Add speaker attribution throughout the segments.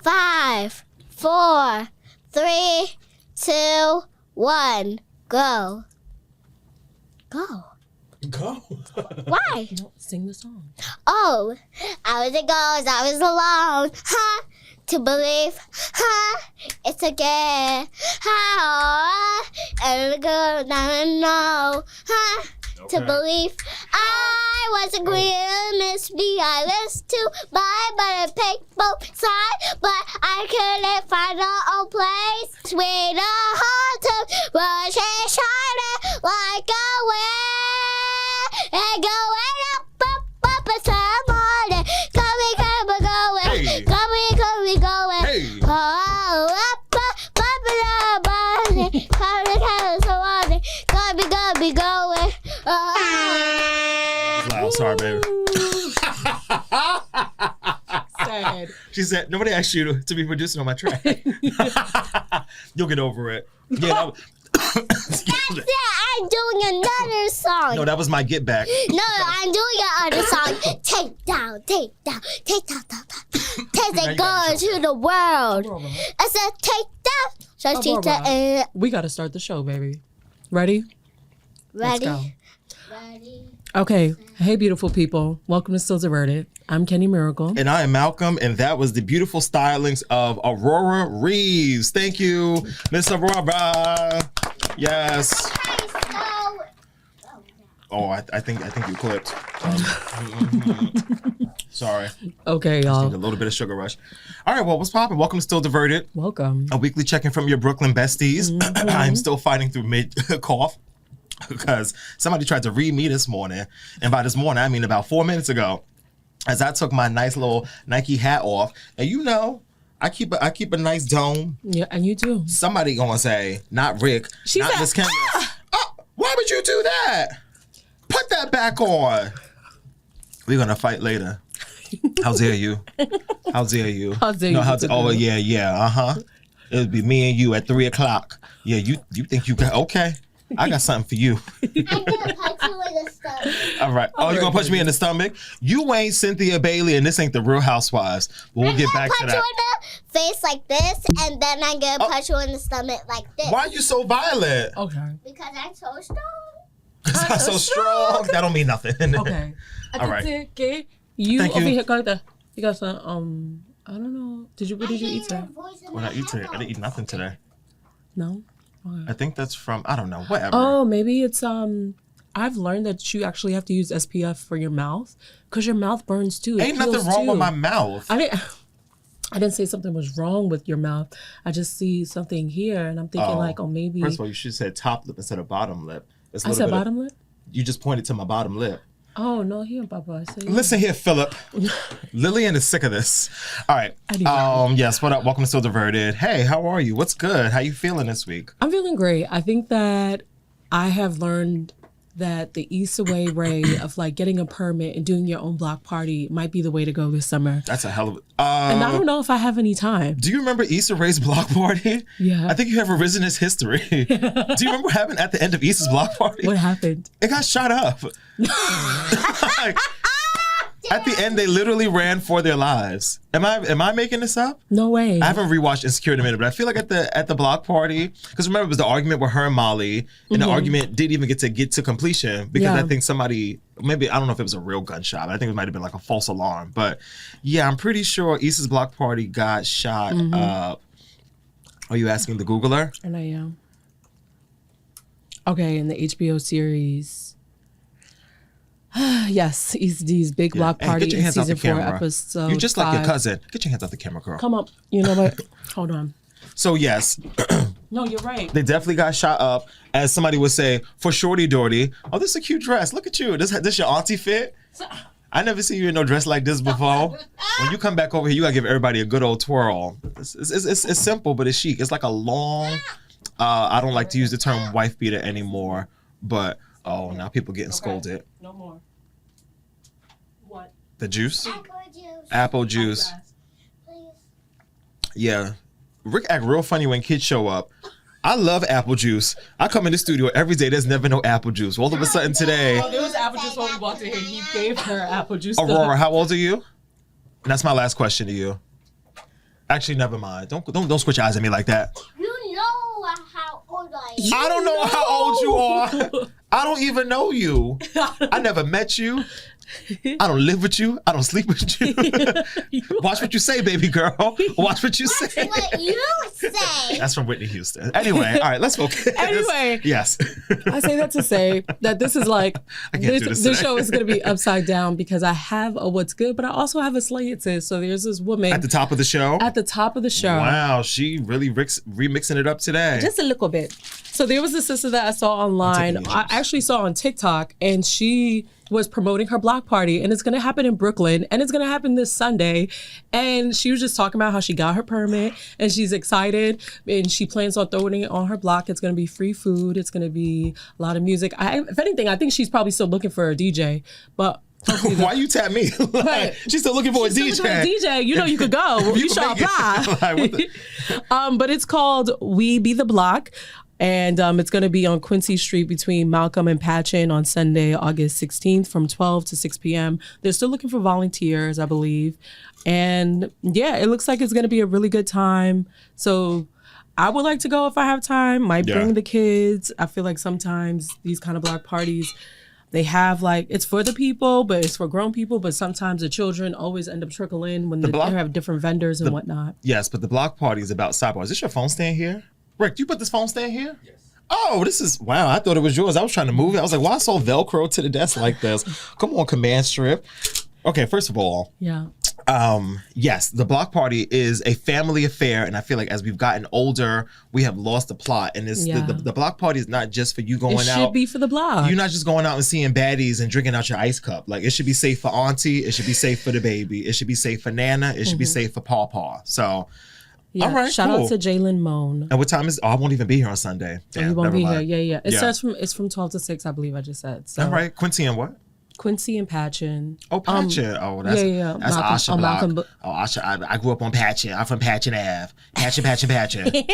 Speaker 1: 5, 4, 3, 2, 1, go. Go.
Speaker 2: Go.
Speaker 1: Why?
Speaker 3: No, sing the song.
Speaker 1: Oh, I was a ghost, I was alone, to believe, it's a game, and the girl now know, to believe. I was a green Miss B. I listened to my but I picked both sides, but I couldn't find our own place. Sweet heart to rush and shining like a wind, and going up until morning. Coming, going,
Speaker 2: Hey.
Speaker 1: coming, going.
Speaker 2: Hey.
Speaker 1: Oh, up, coming, going. Oh.
Speaker 2: Loud. Sorry, baby.
Speaker 3: Sad.
Speaker 2: She said, nobody asked you to be producing on my track. You'll get over it. Yeah.
Speaker 1: That's it. I'm doing another song.
Speaker 2: No, that was my get back.
Speaker 1: No, I'm doing another song. Take down, take down, take down, take
Speaker 2: Now
Speaker 1: it
Speaker 2: you gotta
Speaker 1: go to the world. I said take down. So she said,
Speaker 3: We got to start the show, baby. Ready?
Speaker 1: ready?
Speaker 3: Let's go.
Speaker 1: Ready.
Speaker 3: Okay. Hey, beautiful people. Welcome to Still Diverted. I'm Kenny Miracle.
Speaker 2: And I am Malcolm, and that was the beautiful stylings of Martha Reeves. Thank you, Miss Ahrawrah. Yes.
Speaker 1: Okay, so.
Speaker 2: Oh, I think you clipped. Sorry.
Speaker 3: Okay,
Speaker 2: Need a
Speaker 3: y'all.
Speaker 2: little bit of sugar rush. All right, well, what's poppin'? Welcome to Still Diverted,
Speaker 3: Welcome.
Speaker 2: a weekly check-in from your Brooklyn besties. I'm still fighting through mid-cough because somebody tried to read me this morning. And by this morning, I mean about 4 minutes ago, as I took my nice little Nike hat off. And you know, I keep a nice dome.
Speaker 3: Yeah, and you too.
Speaker 2: Somebody gonna say, not Rick,
Speaker 3: She
Speaker 2: not
Speaker 3: said,
Speaker 2: Miss Kenya. Oh, why would you do that? Put that back on. We're gonna fight later. How dare you? How dare you?
Speaker 3: How dare
Speaker 2: No,
Speaker 3: you?
Speaker 2: oh yeah. It would be me and you at 3 o'clock. Yeah, you think you got okay? I got something for you.
Speaker 1: I'm gonna punch you in the stomach.
Speaker 2: All right. Oh, you gonna punch me in the stomach? You ain't Cynthia Bailey, and this ain't the Real Housewives. But we'll get back to
Speaker 1: I'm gonna
Speaker 2: that.
Speaker 1: punch you in the face like this, and then I'm gonna punch you in the stomach like this.
Speaker 2: Why are you so violent?
Speaker 3: Okay.
Speaker 1: Because I'm so strong.
Speaker 2: Cause I'm so strong. That don't mean nothing.
Speaker 3: Okay.
Speaker 2: All right.
Speaker 3: Okay. You
Speaker 2: Thank
Speaker 3: over
Speaker 2: you.
Speaker 3: here, got the. You got some. I don't know. What did you eat today?
Speaker 2: What I eat today? I didn't eat nothing today.
Speaker 3: No. Okay.
Speaker 2: I think that's from I don't know. Whatever.
Speaker 3: Oh, maybe it's I've learned that you actually have to use SPF for your mouth because your mouth burns too. It
Speaker 2: Ain't nothing
Speaker 3: peels
Speaker 2: wrong
Speaker 3: too.
Speaker 2: with my mouth.
Speaker 3: I didn't say something was wrong with your mouth. I just see something here, and I'm thinking maybe.
Speaker 2: First of all, you should have said top lip instead of bottom lip. It's a
Speaker 3: I
Speaker 2: little
Speaker 3: said
Speaker 2: bit
Speaker 3: bottom lip.
Speaker 2: You just pointed to my bottom lip.
Speaker 3: Oh no, here, Papa. I said.
Speaker 2: Listen here, Philip. Lillian is sick of this. All right. Yes. What up? Welcome to Still Diverted. Hey, how are you? What's good? How you feeling this week?
Speaker 3: I'm feeling great. I think that I have learned that the Issa way of like getting a permit and doing your own block party might be the way to go this summer.
Speaker 2: That's a hell of.
Speaker 3: And I don't know if I have any time.
Speaker 2: Do you remember Issa Rae's block party?
Speaker 3: Yeah.
Speaker 2: I think you have revisionist history. Do you remember what happened at the end of Issa's block party?
Speaker 3: What happened?
Speaker 2: It got shot up. Like, at the end, they literally ran for their lives. Am I making this up?
Speaker 3: No way.
Speaker 2: I haven't rewatched Insecure in a minute, but I feel like at the block party, because remember it was the argument with her and Molly, and the argument didn't even get to completion because I think somebody, maybe I don't know if it was a real gunshot, but I think it might have been like a false alarm. But yeah, I'm pretty sure Issa's block party got shot up. Are you asking the Googler?
Speaker 3: And I am. Okay, in the HBO series. Yes, East Big Block
Speaker 2: Hey,
Speaker 3: Party
Speaker 2: get your
Speaker 3: in
Speaker 2: hands off the
Speaker 3: season 4,
Speaker 2: camera.
Speaker 3: episode
Speaker 2: You just like your
Speaker 3: 5.
Speaker 2: cousin. Get your hands off the camera, girl.
Speaker 3: Come up. You know what? Hold on.
Speaker 2: So yes,
Speaker 3: No, you're right.
Speaker 2: they definitely got shot up, as somebody would say, for Shorty Doherty. Oh, this is a cute dress. Look at you. This your auntie fit? I never seen you in no dress like this before. When you come back over here, you gotta give everybody a good old twirl. It's simple, but it's chic. It's like a long, I don't like to use the term wife beater anymore, but now people getting scolded.
Speaker 3: No more. What?
Speaker 2: The juice?
Speaker 1: Apple juice.
Speaker 2: Apple juice.
Speaker 1: Please.
Speaker 2: Yeah. Rick act real funny when kids show up. I love apple juice. I come in the studio every day. There's never no apple juice. All of a sudden today,
Speaker 3: Oh, there was apple juice when we walked in here. He gave her apple juice.
Speaker 2: Aurora, how old are you? And that's my last question to you. Actually, never mind. Don't switch your eyes at me like that.
Speaker 1: You know how old I am.
Speaker 2: I don't know how old you are. I don't even know you. I never met you. I don't live with you. I don't sleep with you. Watch what you say, baby girl. Watch what you say.
Speaker 1: What you say.
Speaker 2: That's from Whitney Houston. Anyway, all right, let's focus.
Speaker 3: Anyway.
Speaker 2: Yes.
Speaker 3: I say that to say that this is like, this show is going to be upside down because I have a what's good, but I also have a slay it sis. So there's this woman.
Speaker 2: At the top of the show?
Speaker 3: At the top of the show.
Speaker 2: Wow, she really remixing it up today.
Speaker 3: Just a little bit. So there was a sister that I saw online. I actually saw on TikTok, and she was promoting her block party, and it's going to happen in Brooklyn, and it's going to happen this Sunday. And she was just talking about how she got her permit, and she's excited, and she plans on throwing it on her block. It's going to be free food. It's going to be a lot of music. If anything, I think she's probably still looking for a DJ, but
Speaker 2: why you tap me? Like, she's still looking for a DJ.
Speaker 3: DJ, you know you could go. You should apply. But it's called We Be the Block. And it's going to be on Quincy Street between Malcolm and Patchen on Sunday, August 16th from 12 to 6 p.m. They're still looking for volunteers, I believe. And yeah, it looks like it's going to be a really good time. So I would like to go if I have time. Might bring the kids. I feel like sometimes these kind of block parties, they have like, it's for the people, but it's for grown people. But sometimes the children always end up trickling when they have different vendors and whatnot.
Speaker 2: Yes, but the block party is about sidebars. Is this your phone stand here? Rick, do you put this phone stand here? Yes. Oh, this is, wow, I thought it was yours. I was trying to move it. I was like, why so Velcro to the desk like this? Come on, command strip. Okay, first of all.
Speaker 3: Yeah.
Speaker 2: Yes, the block party is a family affair. And I feel like as we've gotten older, we have lost the plot. And this, the block party is not just for you going out. It
Speaker 3: should be for the block.
Speaker 2: You're not just going out and seeing baddies and drinking out your ice cup. Like, it should be safe for auntie. It should be safe for the baby. It should be safe for Nana. It should be safe for Pawpaw. So...
Speaker 3: Yeah.
Speaker 2: All right,
Speaker 3: shout out to Jalen Moan.
Speaker 2: And what time is? Oh, I won't even be here on Sunday.
Speaker 3: You won't be here. Yeah. It starts from 12 to 6, I believe I just said. So.
Speaker 2: All right, Quincy and what?
Speaker 3: Quincy and Patchen.
Speaker 2: Oh, Patchen. That's
Speaker 3: That's
Speaker 2: Asha block. Asha. I grew up on Patchen. I'm from Patchen Ave. Patchen.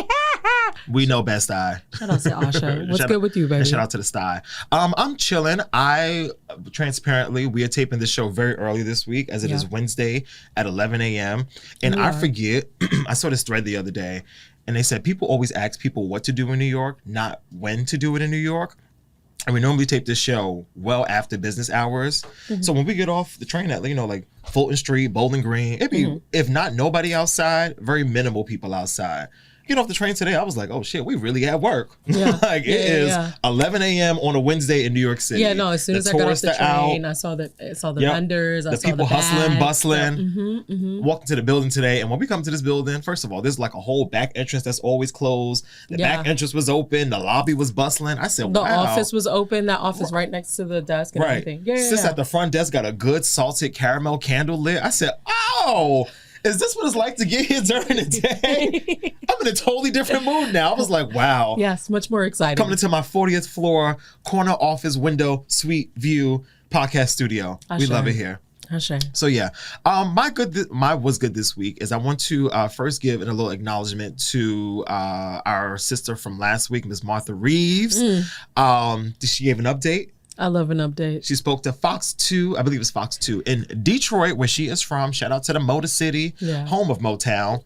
Speaker 2: We know Bed-Stuy.
Speaker 3: Shout out to Asha. What's good with you, baby?
Speaker 2: Shout out to the Stuy. I'm chilling. Transparently, we are taping this show very early this week, as it is Wednesday at 11 a.m. And I forget, I saw this thread the other day, and they said people always ask people what to do in New York, not when to do it in New York. And we normally tape this show well after business hours. So when we get off the train at, like Fulton Street, Bowling Green, it'd be, if not nobody outside, very minimal people outside. Get off the train today, I was like, oh shit, we really at work. Yeah. Like it is 11 a.m. on a Wednesday in New York City.
Speaker 3: Yeah, no, as soon as I got off the train, I saw the vendors, I saw
Speaker 2: people
Speaker 3: the
Speaker 2: hustling, bustling. Walking to the building today, and when we come to this building, first of all, there's like a whole back entrance that's always closed. The back entrance was open, the lobby was bustling. I said,
Speaker 3: wow. The office was open, that office right next to the desk and everything.
Speaker 2: Sits at the front desk, got a good salted caramel candle lit. I said, oh, is this what it's like to get here during the day? I'm in a totally different mood now. I was like, wow.
Speaker 3: Yes, much more exciting.
Speaker 2: Coming into my 40th floor, corner office window, suite view podcast studio. We love it here. So yeah, my what's good this week is I want to first give a little acknowledgement to our sister from last week, Miss Martha Reeves. She gave an update.
Speaker 3: I love an update.
Speaker 2: She spoke to Fox 2, I believe it's Fox 2, in Detroit, where she is from. Shout out to the Motor City, home of Motown.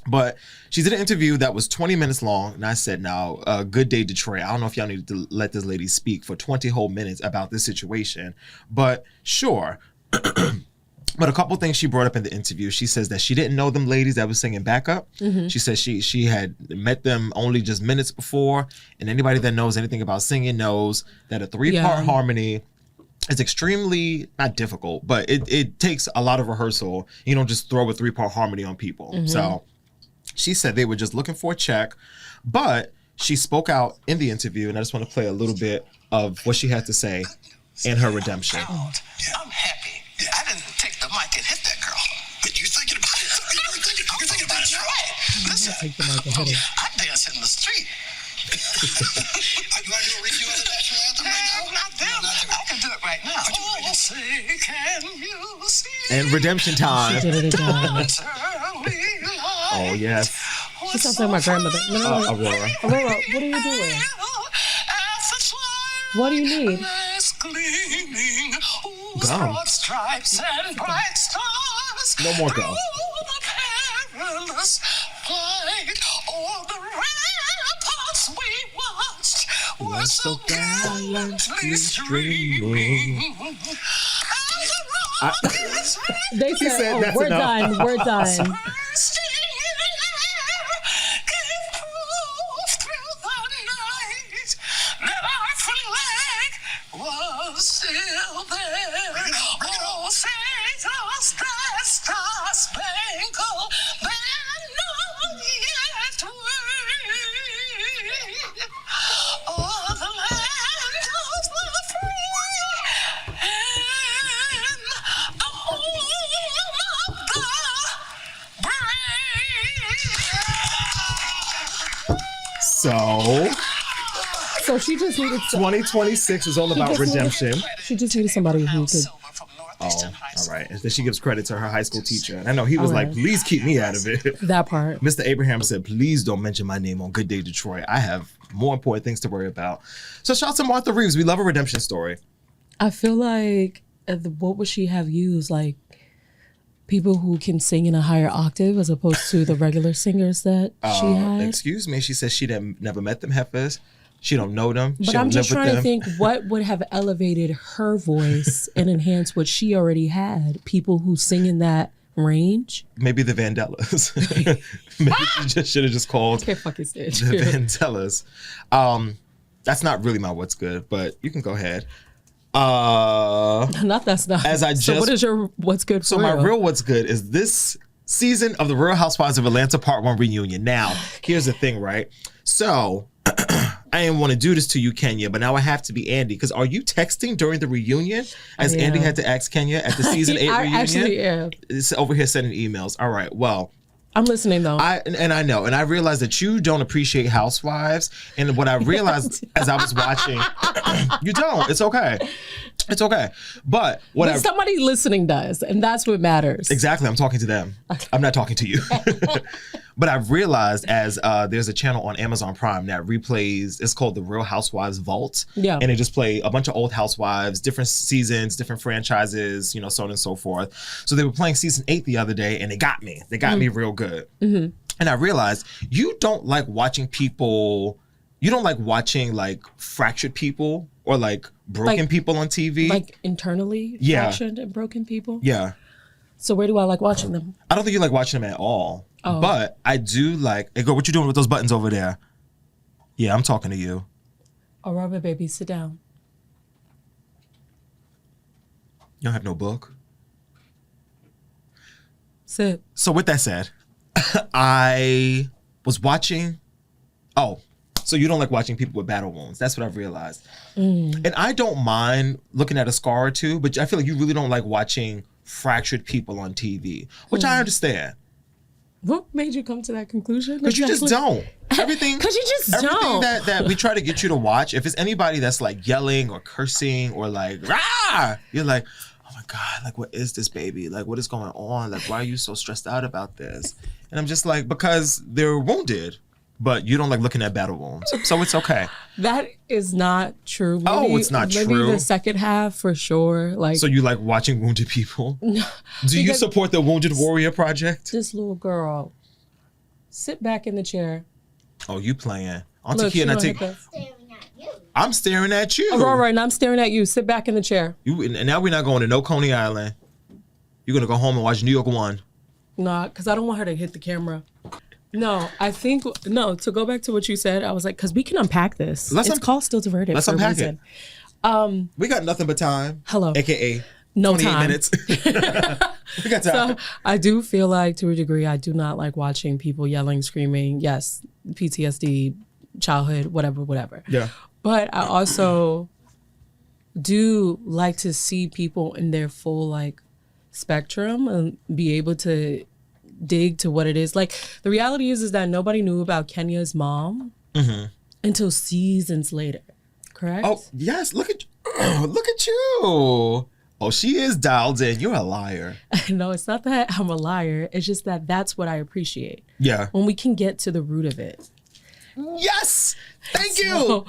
Speaker 2: But she did an interview that was 20 minutes long. And I said, now, good day, Detroit. I don't know if y'all need to let this lady speak for 20 whole minutes about this situation. But sure. But a couple things she brought up in the interview. She says that she didn't know them ladies that was singing backup. She says she had met them only just minutes before. And anybody that knows anything about singing knows that a 3-part harmony is extremely, not difficult, but it takes a lot of rehearsal. You don't just throw a 3-part harmony on people. So she said they were just looking for a check. But she spoke out in the interview, and I just want to play a little bit of what she had to say in her redemption.
Speaker 4: I'm happy. I didn't take the mic and hit that girl. But you're thinking about it. You're thinking about it. That's right. Listen, I dance in the street. Are you going to do a redo of the national anthem right now? Not them. I can do it right now. Oh, say, can you see?
Speaker 2: And redemption time.
Speaker 3: She did it again.
Speaker 2: Oh, yes.
Speaker 3: She sounds like my grandmother.
Speaker 2: Ahrawrah.
Speaker 3: Ahrawrah, what are you doing? What do you need?
Speaker 2: Gum. No more gum.
Speaker 4: was so gallantly streaming.
Speaker 3: They said, oh, we're done. We're done.
Speaker 4: Still there. Oh, say does that star spangled banner yet wave? Oh, the land of the free and the home of the brave.
Speaker 3: So she just needed
Speaker 2: 2026 is all about redemption.
Speaker 3: She just needed somebody who could.
Speaker 2: Oh, all right. And then she gives credit to her high school teacher. And I know he was like, please keep me out of it.
Speaker 3: That part.
Speaker 2: Mr. Abraham said, please don't mention my name on Good Day Detroit. I have more important things to worry about. So shout out to Martha Reeves. We love a redemption story.
Speaker 3: I feel like, what would she have used? Like, people who can sing in a higher octave as opposed to the regular singers that she had?
Speaker 2: Excuse me. She says she never met them heifers. She don't know them.
Speaker 3: But I'm just trying to think what would have elevated her voice and enhanced what she already had. People who sing in that range.
Speaker 2: Maybe the Vandellas. Maybe she just should have just called
Speaker 3: I can't fucking say it.
Speaker 2: the Vandellas. That's not really my what's good, but you can go ahead.
Speaker 3: That's not. So what is your what's good for
Speaker 2: So my real what's good is this season of the Real Housewives of Atlanta Part 1 reunion. Now, here's the thing, right? So I didn't want to do this to you, Kenya, but now I have to be Andy. Because are you texting during the reunion? As Andy had to ask Kenya at the season 8 reunion?
Speaker 3: I actually am.
Speaker 2: It's over here sending emails. All right, well.
Speaker 3: I'm listening though.
Speaker 2: I know. And I realized that you don't appreciate Housewives. And what I realized as I was watching, you don't. It's okay. It's okay. But
Speaker 3: somebody listening does. And that's what matters.
Speaker 2: Exactly. I'm talking to them. I'm not talking to you. But I've realized as there's a channel on Amazon Prime that replays, it's called the Real Housewives Vault. Yeah. And they just play a bunch of old housewives, different seasons, different franchises, you know, so on and so forth. So they were playing season 8 the other day and they got me. They got me real good. Mm-hmm. And I realized you don't like watching people, you don't like watching like fractured people or like broken people on TV. Like
Speaker 3: internally fractured and broken people?
Speaker 2: Yeah.
Speaker 3: So where do I like watching them?
Speaker 2: I don't think you like watching them at all. Oh. But I do like, hey, girl, what you doing with those buttons over there? Yeah, I'm talking to you.
Speaker 3: Ahrawrah, baby, sit down.
Speaker 2: You don't have no book?
Speaker 3: Sit.
Speaker 2: So with that said, I was watching, so you don't like watching people with battle wounds. That's what I've realized. And I don't mind looking at a scar or two, but I feel like you really don't like watching fractured people on TV, which I understand.
Speaker 3: What made you come to that conclusion?
Speaker 2: Because you just don't. Everything.
Speaker 3: Because you just don't.
Speaker 2: Everything that we try to get you to watch, if it's anybody that's like yelling or cursing or like, rah, you're like, oh my God, like what is this, baby? Like what is going on? Like why are you so stressed out about this? And I'm just like, because they're wounded. But you don't like looking at battle wounds. So it's okay.
Speaker 3: That is not true. Maybe,
Speaker 2: it's not true.
Speaker 3: Maybe the second half for sure. Like,
Speaker 2: so you like watching wounded people? No. Do you support the Wounded Warrior Project?
Speaker 3: This little girl, sit back in the chair.
Speaker 2: Oh, you playing. Auntie Kia, I'm staring at you.
Speaker 3: All right, and I'm staring at you. Sit back in the chair.
Speaker 2: And now we're not going to no Coney Island. You're going to go home and watch New York 1.
Speaker 3: Nah, because I don't want her to hit the camera. No, to go back to what you said, I was like, because we can unpack this. It's called Still Diverted.
Speaker 2: Let's unpack it. We got nothing but time.
Speaker 3: Hello.
Speaker 2: AKA
Speaker 3: no
Speaker 2: 28
Speaker 3: time.
Speaker 2: minutes. We got time.
Speaker 3: So I do feel like, to a degree, I do not like watching people yelling, screaming. Yes, PTSD, childhood, whatever. Yeah. But I also do like to see people in their full like spectrum and be able to dig to what it is. Like the reality is that nobody knew about Kenya's mom until seasons later. Correct?
Speaker 2: Oh yes, look at you. Oh, she is dialed in. You're a liar.
Speaker 3: No, it's not that I'm a liar. It's just that that's what I appreciate.
Speaker 2: Yeah.
Speaker 3: When we can get to the root of it.
Speaker 2: Yes. Thank you.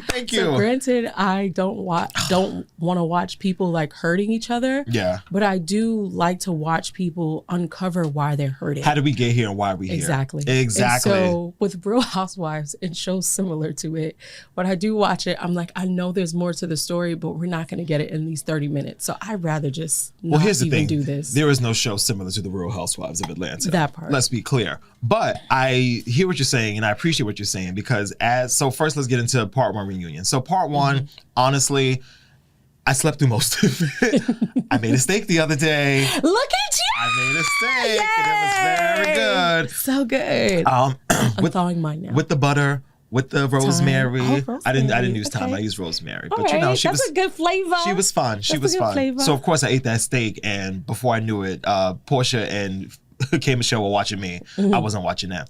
Speaker 2: Thank you.
Speaker 3: So granted, I don't want to watch people like hurting each other.
Speaker 2: Yeah.
Speaker 3: But I do like to watch people uncover why they're hurting.
Speaker 2: How did we get here and why are we here?
Speaker 3: Exactly.
Speaker 2: And
Speaker 3: so with Real Housewives and shows similar to it, when I do watch it, I'm like, I know there's more to the story, but we're not going to get it in these 30 minutes. So I'd rather just not
Speaker 2: here's the
Speaker 3: even
Speaker 2: thing.
Speaker 3: do this.
Speaker 2: There is no show similar to the Real Housewives of Atlanta.
Speaker 3: That part.
Speaker 2: Let's be clear. But I hear what you're saying and I appreciate what you're saying because first let's get into part 1 reunion. So part 1, honestly, I slept through most of it. I made a steak the other day.
Speaker 3: Look at you!
Speaker 2: I made a steak and it was very good.
Speaker 3: So good. I'm thawing mine now.
Speaker 2: With the butter, with the rosemary.
Speaker 3: Rosemary.
Speaker 2: I didn't use thyme. I used rosemary.
Speaker 3: All
Speaker 2: But you know,
Speaker 3: right, that's a good flavor.
Speaker 2: She was fun. She was fun.
Speaker 3: Flavor.
Speaker 2: So of course I ate that steak and before I knew it, Portia and K. Michelle were watching me. I wasn't watching them.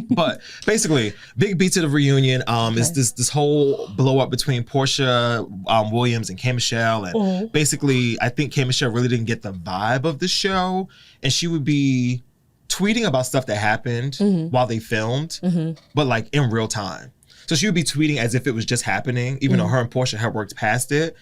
Speaker 2: But basically, big beat to the reunion is this whole blow up between Portia Williams and K. Michelle. And basically, I think K. Michelle really didn't get the vibe of the show. And she would be tweeting about stuff that happened while they filmed, but like in real time. So she would be tweeting as if it was just happening, even though her and Portia had worked past it.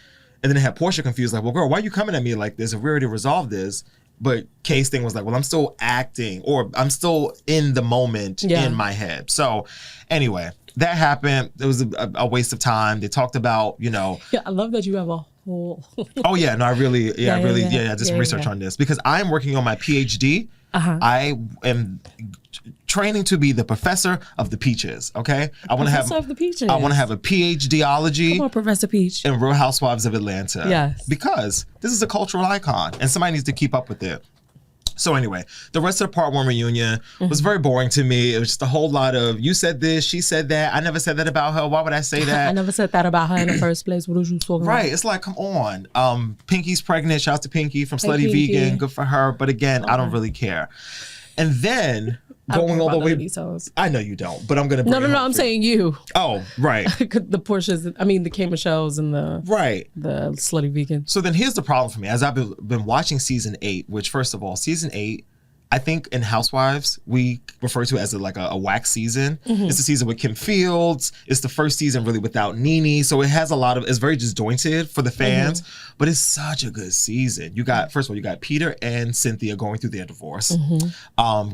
Speaker 2: And then it had Portia confused, like, well, girl, why are you coming at me like this if we already resolved this? But Kay's thing was like, well, I'm still acting or I'm still in the moment in my head. So anyway, that happened. It was a waste of time. They talked about, you know.
Speaker 3: Yeah, I love that you have a whole.
Speaker 2: Oh, yeah. No, I did some research on this because I'm working on my PhD. I am training to be the professor of the peaches. Okay, I want to have
Speaker 3: of the peaches.
Speaker 2: I want to have a PhDology.
Speaker 3: Come on, Professor Peach.
Speaker 2: In Real Housewives of Atlanta.
Speaker 3: Yes,
Speaker 2: because this is a cultural icon, and somebody needs to keep up with it. So anyway, the rest of the part 1 reunion was very boring to me. It was just a whole lot of you said this, she said that. I never said that about her. Why would I say that?
Speaker 3: I never said that about her in the first place. What was you talking about?
Speaker 2: Right. It's like, come on. Pinky's pregnant. Shout out to Pinky from Slutty
Speaker 3: Pinky.
Speaker 2: Vegan. Good for her. But again, I don't really care. And then going all the way. I know you don't, but I'm gonna.
Speaker 3: No. I'm saying you.
Speaker 2: Oh, right.
Speaker 3: The Porsches. I mean, the K. Michelle's and the Slutty Vegan.
Speaker 2: So then here's the problem for me. As I've been watching season 8, which first of all, season 8. I think in Housewives, we refer to it as a wax season. It's the season with Kim Fields. It's the first season really without Nene. So it has it's very disjointed for the fans, but it's such a good season. First of all, you got Peter and Cynthia going through their divorce.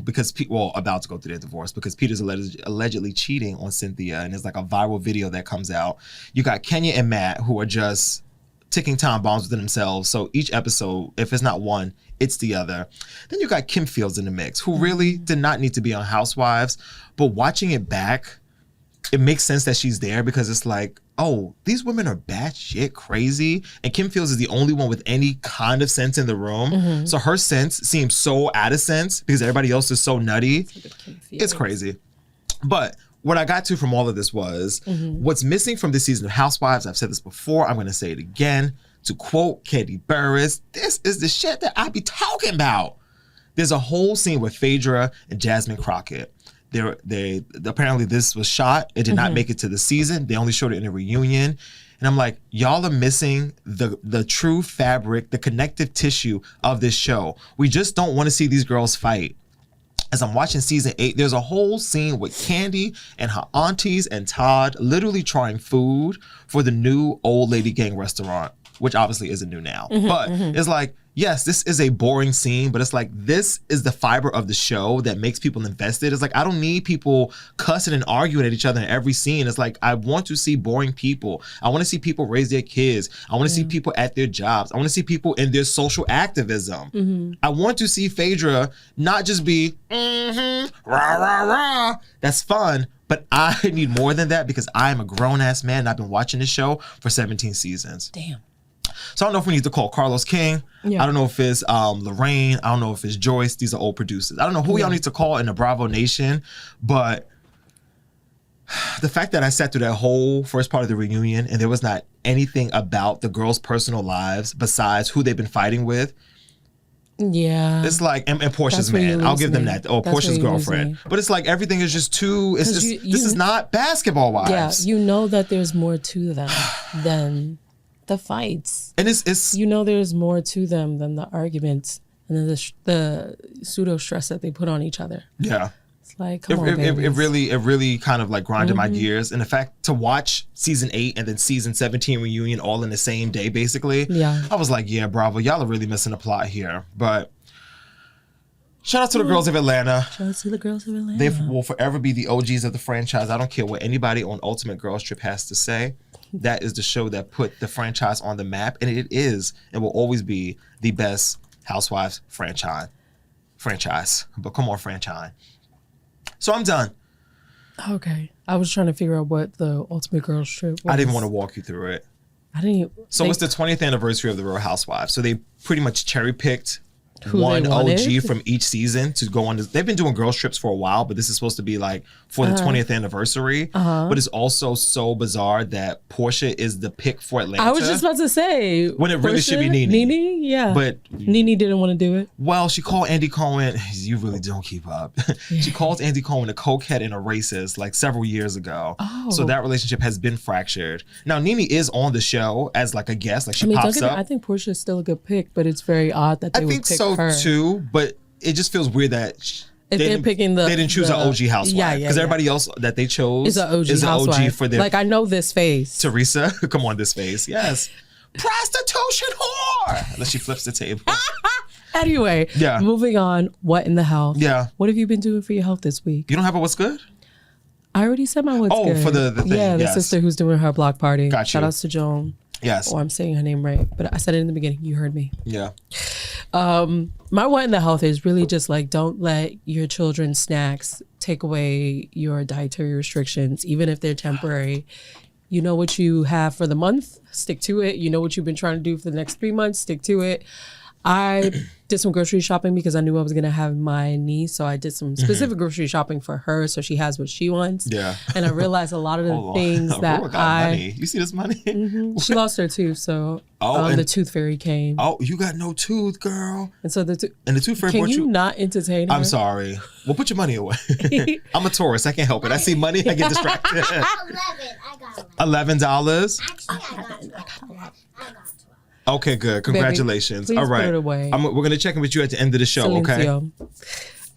Speaker 2: Because, about to go through their divorce because Peter's allegedly cheating on Cynthia and there's like a viral video that comes out. You got Kenya and Matt who are just ticking time bombs within themselves. So each episode, if it's not one, it's the other. Then you got Kim Fields in the mix, who really did not need to be on Housewives, but watching it back, it makes sense that she's there because it's like, oh, these women are batshit crazy, and Kim Fields is the only one with any kind of sense in the room. So her sense seems so out of sense because everybody else is so nutty. It's crazy. But what I got to from all of this was what's missing from this season of Housewives. I've said this before. I'm going to say it again. To quote Katie Burris, this is the shit that I be talking about. There's a whole scene with Phaedra and Jasmine Crockett. They apparently this was shot. It did not make it to the season. They only showed it in a reunion. And I'm like, y'all are missing the true fabric, the connective tissue of this show. We just don't want to see these girls fight. As I'm watching season 8, there's a whole scene with Candy and her aunties and Todd literally trying food for the new old lady gang restaurant, which obviously isn't new now. But it's like, yes, this is a boring scene, but it's like, this is the fiber of the show that makes people invested. It's like, I don't need people cussing and arguing at each other in every scene. It's like, I want to see boring people. I want to see people raise their kids. I want to see people at their jobs. I want to see people in their social activism. I want to see Phaedra not just be, rah, rah, rah. That's fun. But I need more than that because I am a grown-ass man and I've been watching this show for 17 seasons.
Speaker 3: Damn.
Speaker 2: So I don't know if we need to call Carlos King. I don't know if it's Lorraine. I don't know if it's Joyce. These are old producers. I don't know who y'all need to call in the Bravo Nation. But the fact that I sat through that whole first part of the reunion and there was not anything about the girls' personal lives besides who they've been fighting with.
Speaker 3: Yeah.
Speaker 2: It's like, and Portia's man. I'll give them that. Or Portia's girlfriend. But it's like everything is just too, it's just, this is not Basketball Wives.
Speaker 3: Yeah, you know that there's more to them than the fights.
Speaker 2: And it's
Speaker 3: you know there's more to them than the arguments and then the pseudo stress that they put on each other.
Speaker 2: Yeah.
Speaker 3: It's like, come on,
Speaker 2: it really kind of like grinded my gears. And the fact to watch season 8 and then season 17 reunion all in the same day, basically.
Speaker 3: Yeah.
Speaker 2: I was like, yeah, bravo. Y'all are really missing the plot here. But shout out to the girls of Atlanta.
Speaker 3: Shout out to the girls of Atlanta.
Speaker 2: They will forever be the OGs of the franchise. I don't care what anybody on Ultimate Girls Trip has to say. That is the show that put the franchise on the map. And it is and will always be the best Housewives franchise. But come on, franchise. So I'm done.
Speaker 3: Okay. I was trying to figure out what the Ultimate Girls Trip was.
Speaker 2: I didn't want to walk you through it.
Speaker 3: I didn't.
Speaker 2: So it's the 20th anniversary of the Real Housewives. So they pretty much cherry picked
Speaker 3: Who
Speaker 2: one
Speaker 3: they wanted.
Speaker 2: OG from each season to go on. They've been doing girls trips for a while, but this is supposed to be like for the 20th anniversary. But it's also so bizarre that Portia is the pick for Atlanta.
Speaker 3: I was just about to say.
Speaker 2: When it really should be
Speaker 3: Portia?
Speaker 2: Nene.
Speaker 3: Nene? Yeah.
Speaker 2: But
Speaker 3: Nene didn't want to do it.
Speaker 2: well, she called Andy Cohen. You really don't keep up. She called Andy Cohen a cokehead and a racist like several years ago. So that relationship has been fractured. Now Nene is on the show as like a guest, like she pops up.
Speaker 3: I think Portia is still a good pick, but it's very odd that they
Speaker 2: I
Speaker 3: would
Speaker 2: think
Speaker 3: pick
Speaker 2: so
Speaker 3: her.
Speaker 2: too, but it just feels weird that
Speaker 3: If they're picking the-
Speaker 2: they didn't choose an
Speaker 3: the-
Speaker 2: OG housewife
Speaker 3: Yeah,
Speaker 2: because everybody else that they chose
Speaker 3: Is an OG
Speaker 2: is an OG
Speaker 3: housewife.
Speaker 2: for their
Speaker 3: Like, I know this face.
Speaker 2: Teresa. Come on, this face, yes, prostitution whore. Unless she flips the table.
Speaker 3: Anyway,
Speaker 2: Yeah.
Speaker 3: moving on. What in the health?
Speaker 2: Yeah.
Speaker 3: What have you been doing for your health this week?
Speaker 2: You don't have a what's good?
Speaker 3: I already said my what's good.
Speaker 2: for the thing,
Speaker 3: Yeah, the
Speaker 2: yes.
Speaker 3: sister who's doing her block party.
Speaker 2: Got
Speaker 3: Shout
Speaker 2: you.
Speaker 3: outs to Joan.
Speaker 2: Yes.
Speaker 3: Or I'm saying her name right, but I said it in the beginning. You heard me.
Speaker 2: Yeah.
Speaker 3: My what in the health is really just like, don't let your children's snacks take away your dietary restrictions, even if they're temporary. You know what you have for the month, stick to it. You know what you've been trying to do for the next 3 months, stick to it. I did some grocery shopping because I knew I was going to have my niece. So I did some specific grocery shopping for her so she has what she wants.
Speaker 2: Yeah.
Speaker 3: And I realized a lot of the
Speaker 2: Hold on.
Speaker 3: things that
Speaker 2: Aurora got money. You see this money?
Speaker 3: she lost her tooth. So
Speaker 2: and-
Speaker 3: the tooth fairy came.
Speaker 2: Oh, you got no tooth, girl.
Speaker 3: And so the
Speaker 2: And the tooth fairy
Speaker 3: can
Speaker 2: brought
Speaker 3: you not entertain her?
Speaker 2: I'm sorry. Well, put your money away. I'm a tourist. I can't help it. I see money. I get distracted.
Speaker 1: 11. I got 11.
Speaker 2: $11.
Speaker 1: Actually, I got 12. I got 12.
Speaker 2: Okay, good. Congratulations.
Speaker 3: please
Speaker 2: All right.
Speaker 3: put it away.
Speaker 2: We're gonna check in with you at the end of the show. Okay.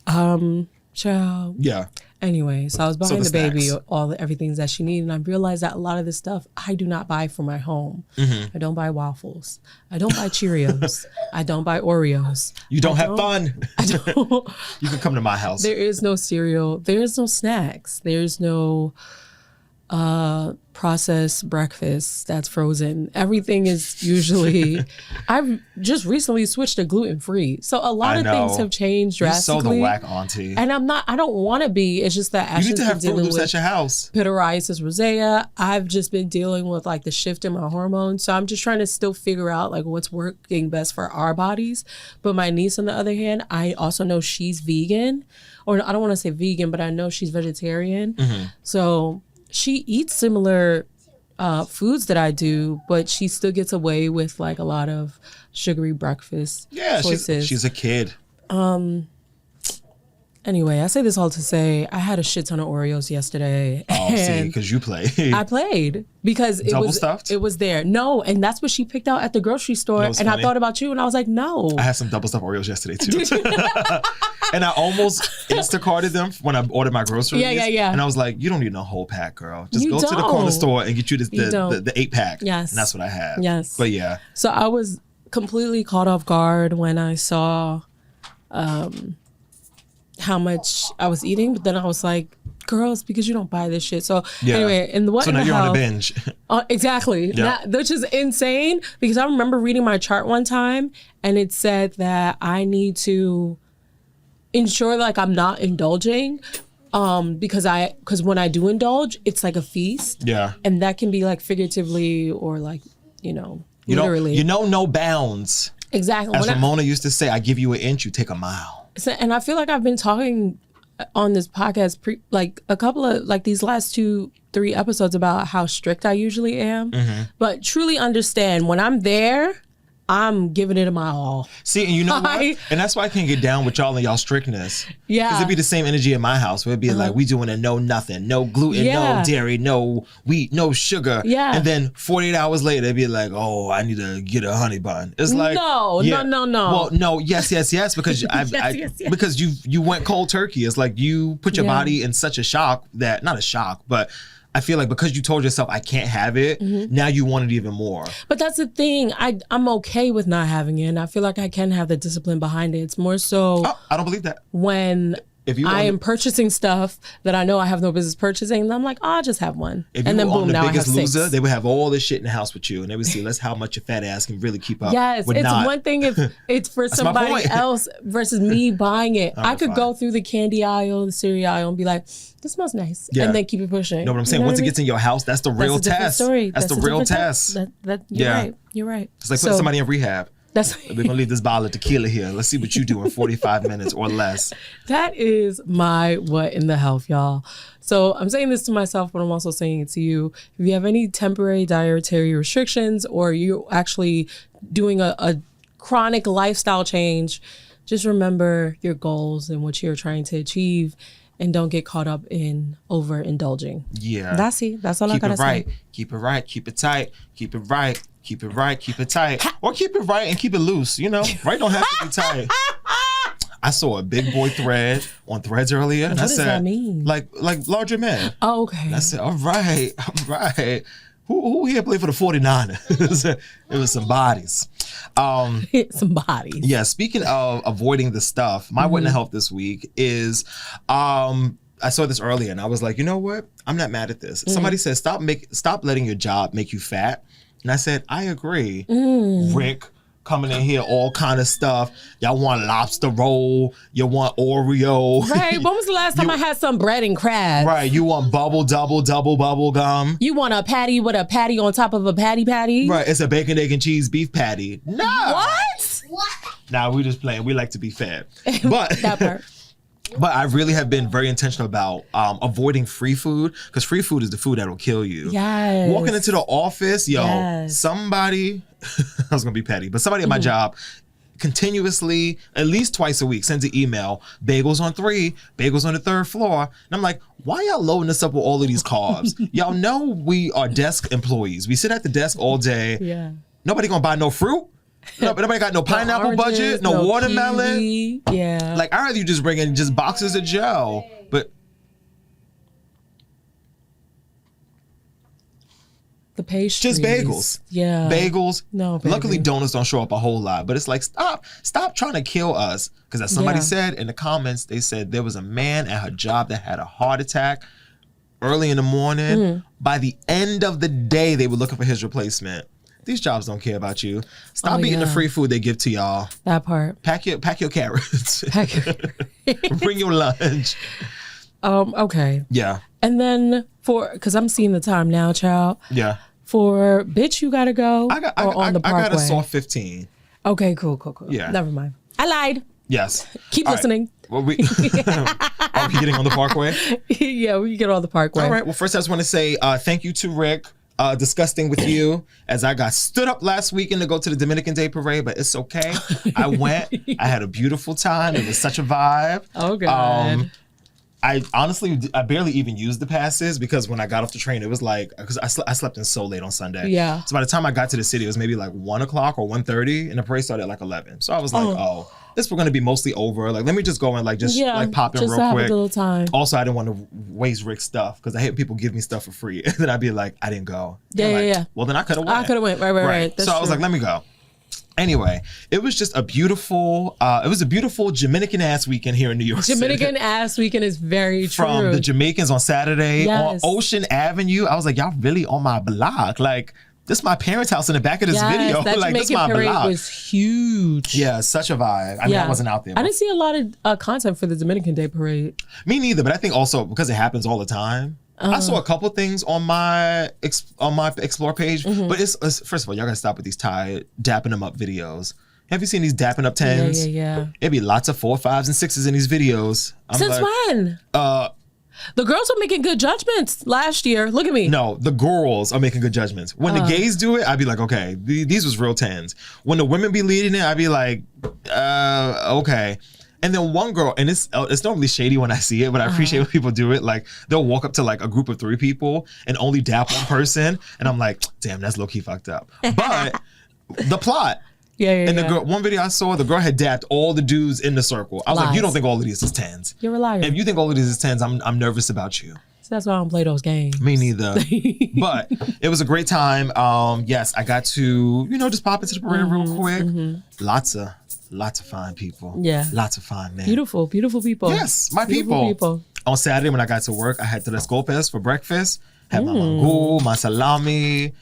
Speaker 3: Silencio. Child.
Speaker 2: Yeah.
Speaker 3: Anyway, so I was buying
Speaker 2: the
Speaker 3: the baby
Speaker 2: snacks.
Speaker 3: everything that she needed, and I realized that a lot of this stuff I do not buy for my home. I don't buy waffles. I don't buy Cheerios. I don't buy Oreos.
Speaker 2: You don't have fun.
Speaker 3: I don't.
Speaker 2: You can come to my house.
Speaker 3: There is no cereal. There is no snacks. There's no processed breakfast that's frozen. Everything is usually. I've just recently switched to gluten free, so a lot
Speaker 2: I
Speaker 3: of
Speaker 2: know.
Speaker 3: things have changed
Speaker 2: You're so
Speaker 3: drastically.
Speaker 2: the whack auntie.
Speaker 3: And I'm not. I don't want to be. It's just that
Speaker 2: You
Speaker 3: Ashton's
Speaker 2: need to
Speaker 3: been
Speaker 2: have Fruit
Speaker 3: dealing
Speaker 2: Loops
Speaker 3: with
Speaker 2: at your house.
Speaker 3: pityriasis rosea. I've just been dealing with like the shift in my hormones. So I'm just trying to still figure out like what's working best for our bodies. But my niece, on the other hand, I also know she's vegan, or I don't want to say vegan, but I know she's vegetarian. So she eats similar foods that I do, but she still gets away with like a lot of sugary breakfast choices.
Speaker 2: she's a kid.
Speaker 3: Anyway, I say this all to say I had a shit ton of Oreos yesterday.
Speaker 2: Oh, see,
Speaker 3: and
Speaker 2: because you play.
Speaker 3: I played because
Speaker 2: Double stuffed?
Speaker 3: It was there. No, and that's what she picked out at the grocery store.
Speaker 2: You know what's
Speaker 3: And I
Speaker 2: funny?
Speaker 3: thought about you, and I was like, no.
Speaker 2: I had some double stuffed Oreos yesterday too. And I almost Instacarted them when I ordered my groceries.
Speaker 3: Yeah.
Speaker 2: And I was like, you don't need a whole pack, girl. Just
Speaker 3: You
Speaker 2: go to the corner
Speaker 3: don't.
Speaker 2: store and get you
Speaker 3: You don't.
Speaker 2: the 8-pack.
Speaker 3: Yes.
Speaker 2: And that's what I have.
Speaker 3: Yes.
Speaker 2: But yeah.
Speaker 3: So I was completely caught off guard when I saw how much I was eating, but then I was like, girls, because you don't buy this shit. So
Speaker 2: Yeah.
Speaker 3: anyway, in the what
Speaker 2: So
Speaker 3: in
Speaker 2: now
Speaker 3: the
Speaker 2: you're on a
Speaker 3: health-
Speaker 2: binge.
Speaker 3: Exactly.
Speaker 2: Yeah.
Speaker 3: Which is insane because I remember reading my chart one time and it said that I need to ensure like I'm not indulging because when I do indulge, it's like a feast.
Speaker 2: Yeah.
Speaker 3: And that can be like figuratively or like, literally.
Speaker 2: No bounds.
Speaker 3: Exactly.
Speaker 2: As
Speaker 3: When I-
Speaker 2: Ramona used to say, I give you an inch, you take a mile.
Speaker 3: and I feel like I've been talking on this podcast like a couple of like these last 2-3 episodes about how strict I usually am. But truly understand when I'm there, I'm giving it my all.
Speaker 2: See, and you know what? And that's why I can't get down with y'all and y'all strictness.
Speaker 3: Yeah.
Speaker 2: Because it'd be the same energy in my house where it'd be like, we doing a no nothing, no gluten, no dairy, no wheat, no sugar.
Speaker 3: Yeah.
Speaker 2: And then 48 hours later, it'd be like, oh, I need to get a honey bun. It's like,
Speaker 3: no.
Speaker 2: Well, no, yes, because because you went cold turkey. It's like you put your body in such a shock that, not a shock, but I feel like because you told yourself I can't have it, now you want it even more.
Speaker 3: But that's the thing. I'm okay with not having it, and I feel like I can have the discipline behind it. It's more so
Speaker 2: I don't believe that.
Speaker 3: When I am purchasing stuff that I know I have no business purchasing, and I'm like, I'll just have one.
Speaker 2: If you were on The Biggest Loser, they would have all this shit in the house with you, and they would see that's how much your fat ass can really keep up.
Speaker 3: Yes, it's one thing if it's for somebody else versus me buying it. I could go through the candy aisle, the cereal aisle, and be like, this smells nice, and then keep it pushing.
Speaker 2: You know what I'm saying? Once it gets in your house, that's the real test. That's the real test.
Speaker 3: You're right.
Speaker 2: It's like putting somebody in rehab. We're gonna leave this bottle of tequila here. Let's see what you do in 45 minutes or less.
Speaker 3: That is my what in the health, y'all. So I'm saying this to myself, but I'm also saying it to you. If you have any temporary dietary restrictions, or you're actually doing a chronic lifestyle change, just remember your goals and what you're trying to achieve, and don't get caught up in overindulging.
Speaker 2: Yeah.
Speaker 3: That's all I gotta say.
Speaker 2: Keep it right. Keep it tight. Keep it right. Keep it right, keep it tight. Or keep it right and keep it loose, you know? Right don't have to be tight. I saw a big boy thread on Threads earlier. And
Speaker 3: what does that mean?
Speaker 2: Like larger men.
Speaker 3: Oh, okay.
Speaker 2: And I said, all right. Who here played for the 49ers? It was some bodies.
Speaker 3: Some bodies.
Speaker 2: Yeah, speaking of avoiding the stuff, my what in the health this week is... I saw this earlier and I was like, you know what? I'm not mad at this. Somebody said, stop letting your job make you fat. And I said, I agree. Rick coming in here, all kind of stuff. Y'all want lobster roll. You want Oreo.
Speaker 3: Right. When was the last time I had some bread and crabs?
Speaker 2: Right. You want double bubble gum.
Speaker 3: You want a patty with a patty on top of a patty?
Speaker 2: Right. It's a bacon, egg, and cheese beef patty. No.
Speaker 3: What?
Speaker 2: Nah, we just playing. We like to be fed. But
Speaker 3: that part.
Speaker 2: But I really have been very intentional about avoiding free food, because free food is the food that'll kill you.
Speaker 3: Yes.
Speaker 2: Walking into the office, somebody, I was going to be petty, but somebody at my job continuously, at least twice a week, sends an email, bagels on 3, bagels on the 3rd floor. And I'm like, why y'all loading us up with all of these carbs? Y'all know we are desk employees. We sit at the desk all day.
Speaker 3: Yeah.
Speaker 2: Nobody going to buy no fruit. Nobody got no pineapple
Speaker 3: oranges,
Speaker 2: budget, no watermelon.
Speaker 3: Kiwi. Yeah.
Speaker 2: Like, I'd rather you just bring in just boxes of Joe. But
Speaker 3: the pastries.
Speaker 2: just bagels.
Speaker 3: Yeah.
Speaker 2: Bagels.
Speaker 3: No, baby.
Speaker 2: Luckily, donuts don't show up a whole lot. But it's like, stop trying to kill us. Because as somebody said in the comments, they said there was a man at her job that had a heart attack early in the morning. By the end of the day, they were looking for his replacement. These jobs don't care about you. Stop eating the free food they give to y'all.
Speaker 3: That part.
Speaker 2: Pack your carrots. Bring your lunch.
Speaker 3: Okay.
Speaker 2: Yeah.
Speaker 3: And then because I'm seeing the time now, child.
Speaker 2: Yeah.
Speaker 3: For Bitch You Gotta Go on the Parkway.
Speaker 2: I got a soft 15.
Speaker 3: Okay, cool.
Speaker 2: Yeah.
Speaker 3: Never mind. I lied.
Speaker 2: Yes.
Speaker 3: Keep listening.
Speaker 2: Right. Well, are we getting on the Parkway?
Speaker 3: Yeah, we can get on the Parkway.
Speaker 2: All right. Well, first I just want to say thank you to Rick. Disgusting with you, as I got stood up last weekend to go to the Dominican Day Parade, but it's okay. I went. I had a beautiful time. It was such a vibe.
Speaker 3: Oh, God.
Speaker 2: I barely even used the passes, because when I got off the train, it was like, because I slept in so late on Sunday.
Speaker 3: Yeah.
Speaker 2: So by the time I got to the city, it was maybe like 1 o'clock or 1:30, and the parade started at like 11. So I was like, this was going to be mostly over. Like, let me just go and like pop in real
Speaker 3: have
Speaker 2: quick.
Speaker 3: A little time.
Speaker 2: Also, I didn't want to waste Rick's stuff, because I hate people give me stuff for free, and then I'd be like, I didn't go.
Speaker 3: Yeah.
Speaker 2: Well, then I could have went.
Speaker 3: Right.
Speaker 2: So I was like, let me go. Anyway, it was just a beautiful, Jaminican Ass Weekend here in New York City.
Speaker 3: Jaminican Ass Weekend is very true.
Speaker 2: From the Jamaicans on Saturday on Ocean Avenue. I was like, y'all really on my block. Like, this is my parents' house in the back of this video.
Speaker 3: That
Speaker 2: like, this is my
Speaker 3: parade
Speaker 2: block.
Speaker 3: was huge.
Speaker 2: Yeah, such a vibe. I mean, I wasn't out there.
Speaker 3: I didn't see a lot of content for the Dominican Day Parade.
Speaker 2: Me neither, but I think also because it happens all the time. I saw a couple things on my Explore page, but it's first of all, y'all gotta stop with these dapping them up videos. Have you seen these dapping up 10s?
Speaker 3: Yeah.
Speaker 2: It'd be lots of 4, 5s, and 6s in these videos.
Speaker 3: Since when? The girls were making good judgments last year. Look at me.
Speaker 2: No, the girls are making good judgments. When the gays do it, I'd be like, okay, these was real tens. When the women be leading it, I'd be like, okay. And then one girl, and it's normally shady when I see it, but I appreciate when people do it. Like, they'll walk up to like a group of 3 people and only dap one person. And I'm like, damn, that's low-key fucked up. But the plot.
Speaker 3: Yeah.
Speaker 2: And the girl, one video I saw, the girl had dapped all the dudes in the circle. I was like, you don't think all of these is 10s.
Speaker 3: You're a liar.
Speaker 2: If you think all of these is 10s, I'm nervous about you.
Speaker 3: So that's why I don't play those games.
Speaker 2: Me neither. But it was a great time. Yes, I got to, just pop into the parade real quick. Lots of fine people.
Speaker 3: Yeah.
Speaker 2: Lots of fine men.
Speaker 3: Beautiful people.
Speaker 2: Yes, my
Speaker 3: Beautiful
Speaker 2: people. On Saturday when I got to work, I had tres golpes for breakfast. Had my mangú, my salami,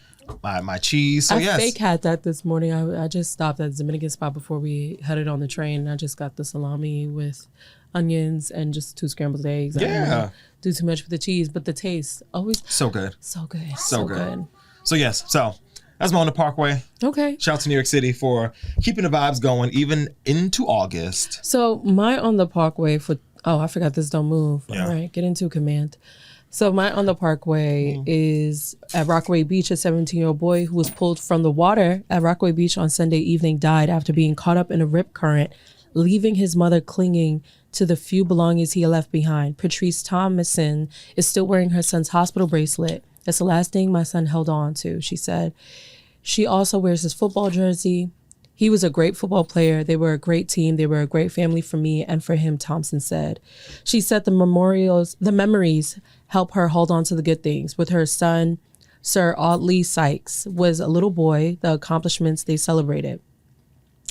Speaker 2: my cheese. So
Speaker 3: I fake had that this morning. I just stopped at the Dominican spot before we headed on the train. I just got the salami with onions and just 2 scrambled eggs. I didn't really do too much with the cheese, but the taste always
Speaker 2: so good.
Speaker 3: So good.
Speaker 2: So good. So yes, that's my on the Parkway.
Speaker 3: Okay.
Speaker 2: Shout out to New York City for keeping the vibes going even into August.
Speaker 3: So my on the Parkway I forgot this don't move.
Speaker 2: Yeah.
Speaker 3: All right, get into command. So my on the Parkway is at Rockaway Beach. A 17-year-old boy who was pulled from the water at Rockaway Beach on Sunday evening died after being caught up in a rip current, leaving his mother clinging to the few belongings he had left behind. Patrice Thomason is still wearing her son's hospital bracelet. It's the last thing my son held on to, she said. She also wears his football jersey. He was a great football player. They were a great team. They were a great family for me and for him, Thompson said. She said the memories help her hold on to the good things. With her son, Sir Audley Sykes was a little boy, the accomplishments they celebrated.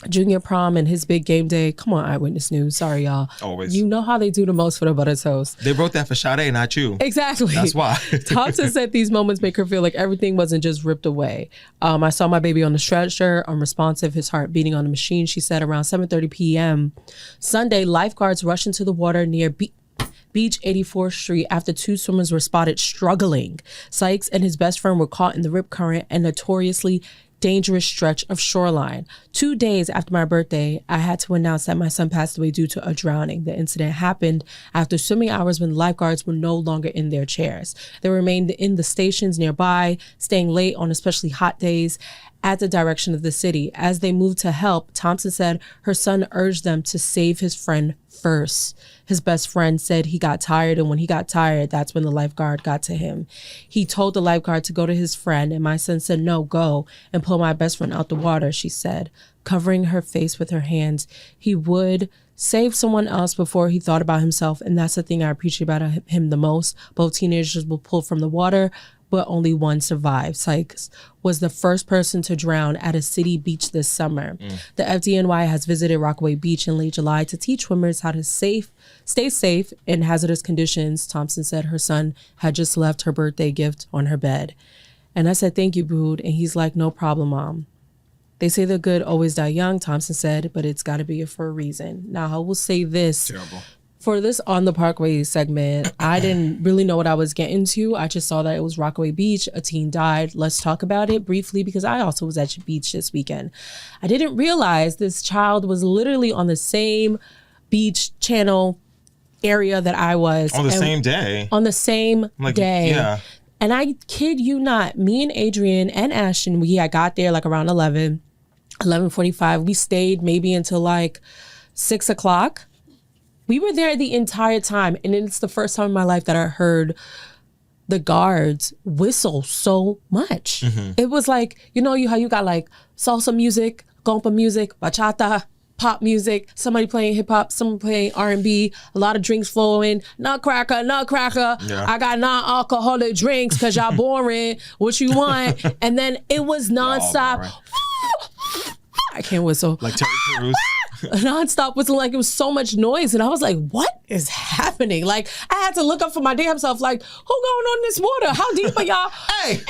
Speaker 3: Junior prom and his big game day. Come on, Eyewitness News. Sorry, y'all.
Speaker 2: Always.
Speaker 3: You know how they do the most for the butter toast.
Speaker 2: They wrote that for Sade, not you.
Speaker 3: Exactly.
Speaker 2: That's why.
Speaker 3: Thompson said these moments make her feel like everything wasn't just ripped away. I saw my baby on the stretcher, unresponsive, his heart beating on the machine. She said around 7:30 p.m. Sunday, lifeguards rushed into the water near Beach 84th Street after 2 swimmers were spotted struggling. Sykes and his best friend were caught in the rip current and notoriously dangerous stretch of shoreline. 2 days after my birthday, I had to announce that my son passed away due to a drowning. The incident happened after swimming hours when lifeguards were no longer in their chairs. They remained in the stations nearby, staying late on especially hot days at the direction of the city. As they moved to help, Thompson said her son urged them to save his friend first. His best friend said he got tired, and when he got tired, that's when the lifeguard got to him. He told the lifeguard to go to his friend, and my son said, no, go, and pull my best friend out the water, she said, covering her face with her hands. He would save someone else before he thought about himself, and that's the thing I appreciate about him the most. Both teenagers were pulled from the water, but only one survived. Sykes was the first person to drown at a city beach this summer. The FDNY has visited Rockaway Beach in late July to teach swimmers how to stay safe in hazardous conditions. Thompson said her son had just left her birthday gift on her bed. And I said, thank you, Bood. And he's like, no problem, Mom. They say the good always die young, Thompson said, but it's got to be for a reason. Now, I will say this.
Speaker 2: Terrible.
Speaker 3: For this On the Parkway segment, I didn't really know what I was getting to. I just saw that it was Rockaway Beach. A teen died. Let's talk about it briefly because I also was at the beach this weekend. I didn't realize this child was literally on the same beach channel area that I was.
Speaker 2: On the same day?
Speaker 3: On the same day.
Speaker 2: Yeah.
Speaker 3: And I kid you not, me and Adrian and Ashton, I got there like around 11:45. We stayed maybe until like 6 o'clock. We were there the entire time, and it's the first time in my life that I heard the guards whistle so much. It was like, how you got like salsa music, compa music, bachata, pop music, somebody playing hip hop, someone playing R&B, a lot of drinks flowing, nutcracker. Yeah. I got non-alcoholic drinks because y'all boring. What you want? And then it was nonstop. I can't whistle.
Speaker 2: Like Terry Crews.
Speaker 3: Nonstop whistling, like it was so much noise, and I was like, "What is happening?" Like I had to look up for my damn self. Like, who going on this water? How deep are y'all?
Speaker 2: hey,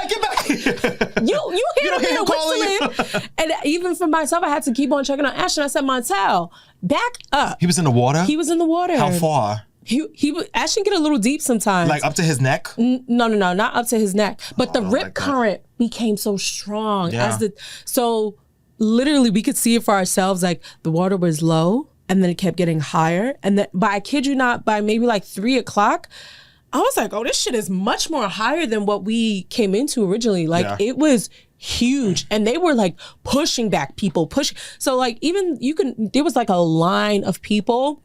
Speaker 2: get back!
Speaker 3: you hear him whistling? And even for myself, I had to keep on checking on Ashton. I said, "Montel, back up."
Speaker 2: He was in the water.
Speaker 3: He was in the water.
Speaker 2: How far?
Speaker 3: He would Ashton get a little deep sometimes.
Speaker 2: Like up to his neck?
Speaker 3: No, not up to his neck. But the rip current became so strong
Speaker 2: Yeah.
Speaker 3: So literally we could see it for ourselves. Like the water was low and then it kept getting higher. And then, but I kid you not, by maybe like 3 o'clock, I was like, oh, this shit is much more higher than what we came into originally. Like it was huge. And they were like pushing back people, So like even there was like a line of people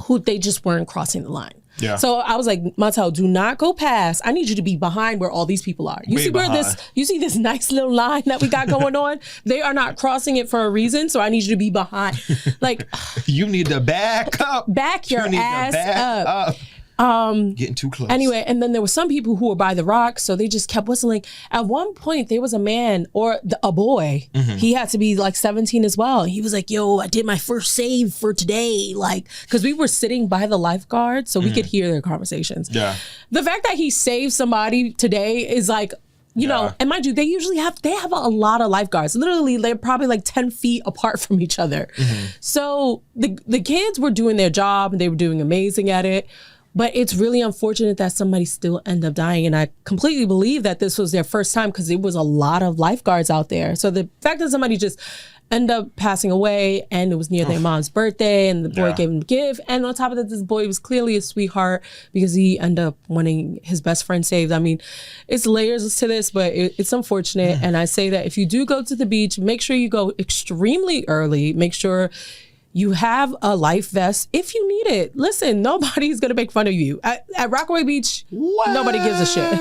Speaker 3: who they just weren't crossing the line. Yeah. So I was like, Mattel, do not go past. I need you to be behind where all these people are. You see this nice little line that we got going on? They are not crossing it for a reason, so I need you to be behind. Like
Speaker 2: you need to back up.
Speaker 3: Back your ass up.
Speaker 2: Getting too close.
Speaker 3: Anyway, and then there were some people who were by the rocks, so they just kept whistling. At one point, there was a man or a boy. He had to be like 17 as well. He was like, "Yo, I did my first save for today." Like, because we were sitting by the lifeguard, so we could hear their conversations. Yeah. The fact that he saved somebody today is like, you know, and mind you, they have a lot of lifeguards. Literally, they're probably like 10 feet apart from each other. So the kids were doing their job and they were doing amazing at it. But it's really unfortunate that somebody still ended up dying. And I completely believe that this was their first time because there was a lot of lifeguards out there. So the fact that somebody just ended up passing away and it was near their mom's birthday and the boy gave him a gift. And on top of that, this boy was clearly a sweetheart because he ended up wanting his best friend saved. I mean, it's layers to this, but it's unfortunate. And I say that if you do go to the beach, make sure you go extremely early. Make sure you have a life vest if you need it. Listen, nobody's gonna make fun of you. At Rockaway Beach, nobody gives a shit.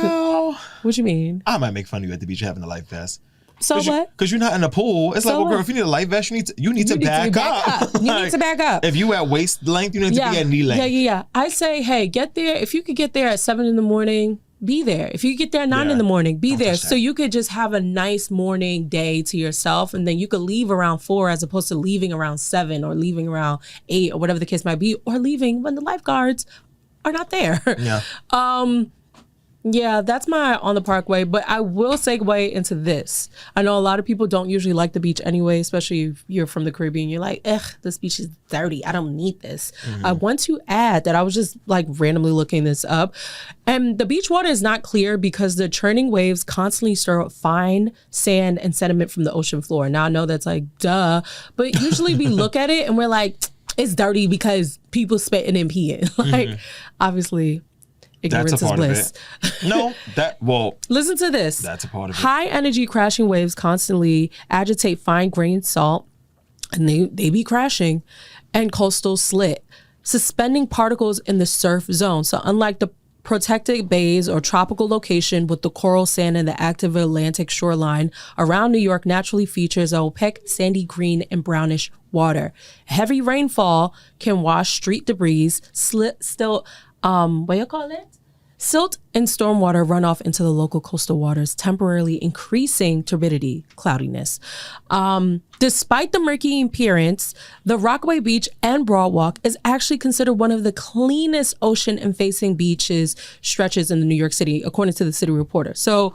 Speaker 3: What you mean?
Speaker 2: I might make fun of you at the beach having a life vest.
Speaker 3: So what?
Speaker 2: Because you're not in the pool. It's like, well, girl, if you need a life vest, you need to back up.
Speaker 3: You need to back up.
Speaker 2: If you at waist length, you need to be at knee length.
Speaker 3: Yeah. I say, hey, get there. If you could get there at 7 a.m, be there. If you get there at 9 a.m, be there. So you could just have a nice morning day to yourself, and then you could leave around 4 as opposed to leaving around 7 or leaving around 8 or whatever the case might be, or leaving when the lifeguards are not there. Yeah. Yeah, that's my on the Parkway, but I will segue into this. I know a lot of people don't usually like the beach anyway, especially if you're from the Caribbean. You're like, ugh, this beach is dirty. I don't need this. I want to add that I was just like randomly looking this up. And the beach water is not clear because the churning waves constantly stir up fine sand and sediment from the ocean floor. Now I know that's like, duh, but usually we look at it and we're like, it's dirty because people spitting and peeing. Like, obviously, ignorance is bliss. Listen to this.
Speaker 2: That's a part of it.
Speaker 3: High energy crashing waves constantly agitate fine grained salt, and they be crashing, and coastal slit, suspending particles in the surf zone. So unlike the protected bays or tropical location with the coral sand and the active Atlantic shoreline, around New York naturally features a opaque sandy green and brownish water. Heavy rainfall can wash street debris, silt and stormwater run off into the local coastal waters, temporarily increasing turbidity, cloudiness. Despite the murky appearance, the Rockaway Beach and Broadwalk is actually considered one of the cleanest ocean and facing beaches stretches in New York City, according to the City Reporter. So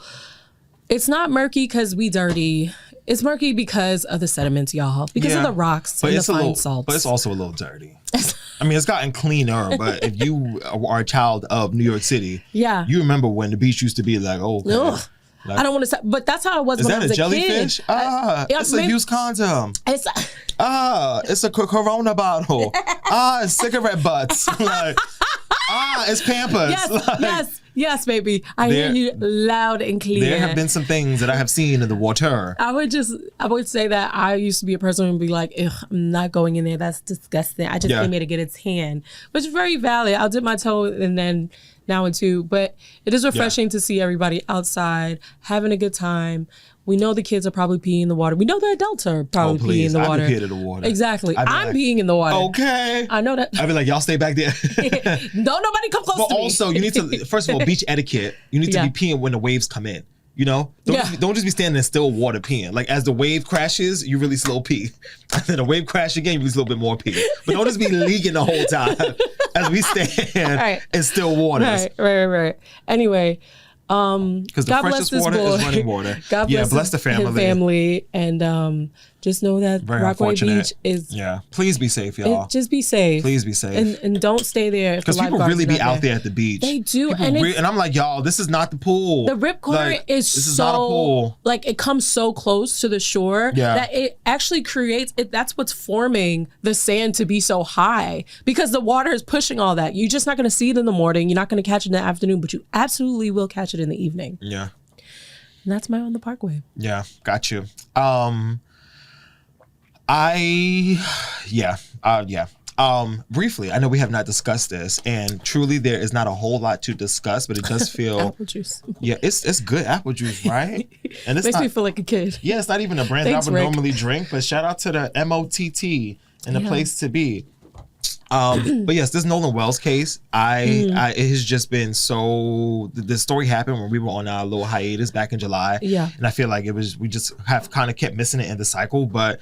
Speaker 3: it's not murky because we dirty. It's murky because of the sediments, y'all. Because of the rocks and the fine salts.
Speaker 2: But it's also a little dirty. I mean, it's gotten cleaner, but if you are a child of New York City, you remember when the beach used to be like, oh, okay. Like,
Speaker 3: I don't want to say, but that's how it was when I was a kid. Is that a jellyfish?
Speaker 2: It's a used condom. It's a Corona bottle. It's cigarette butts. Like, it's Pampers.
Speaker 3: Yes, baby. I hear you loud and clear.
Speaker 2: There have been some things that I have seen in the water.
Speaker 3: I would say that I used to be a person who would be like, ugh, I'm not going in there. That's disgusting. I just came here to get its hand. Which is very valid. I'll dip my toe and then now and two. But it is refreshing to see everybody outside having a good time. We know the kids are probably peeing in the water. We know the adults are probably peeing in the water.
Speaker 2: I'd be peeing in the water.
Speaker 3: Exactly. I'm peeing in the water.
Speaker 2: Okay.
Speaker 3: I know that.
Speaker 2: I'd be like, y'all stay back there.
Speaker 3: Don't nobody come close to me.
Speaker 2: But also, you need to, first of all, beach etiquette. You need to be peeing when the waves come in. You know? Don't just be standing in still water peeing. Like, as the wave crashes, you really slow pee. And then the wave crash again, you really slow a bit more pee. But don't just be leaking the whole time as we stand in still waters.
Speaker 3: Right. Anyway.
Speaker 2: Because the freshest water is running water.
Speaker 3: God bless
Speaker 2: bless the family.
Speaker 3: And Just know that
Speaker 2: Very
Speaker 3: Rockaway
Speaker 2: unfortunate.
Speaker 3: Beach is.
Speaker 2: Yeah. Please be safe, y'all.
Speaker 3: Just be safe.
Speaker 2: Please be safe.
Speaker 3: And don't stay there.
Speaker 2: Because people really be out there at the beach.
Speaker 3: They do.
Speaker 2: And I'm like, y'all, this is not the pool.
Speaker 3: The ripcord
Speaker 2: this is not a pool.
Speaker 3: Like, it comes so close to the shore that it actually creates it. That's what's forming the sand to be so high, because the water is pushing all that. You're just not going to see it in the morning. You're not going to catch it in the afternoon, but you absolutely will catch it in the evening.
Speaker 2: Yeah.
Speaker 3: And that's my On the Parkway.
Speaker 2: Yeah, got you. Briefly, I know we have not discussed this, and truly there is not a whole lot to discuss, but it does feel
Speaker 3: apple juice.
Speaker 2: Yeah, it's good apple juice, right? And it's
Speaker 3: makes
Speaker 2: not,
Speaker 3: me feel like a kid.
Speaker 2: Yeah, it's not even a brand
Speaker 3: Thanks,
Speaker 2: that I would
Speaker 3: Rick.
Speaker 2: normally drink, but shout out to the MOTT and the place to be. But yes, this Nolan Wells case, it has just been so. The story happened when we were on our little hiatus back in July.
Speaker 3: Yeah,
Speaker 2: and I feel like we just have kind of kept missing it in the cycle. But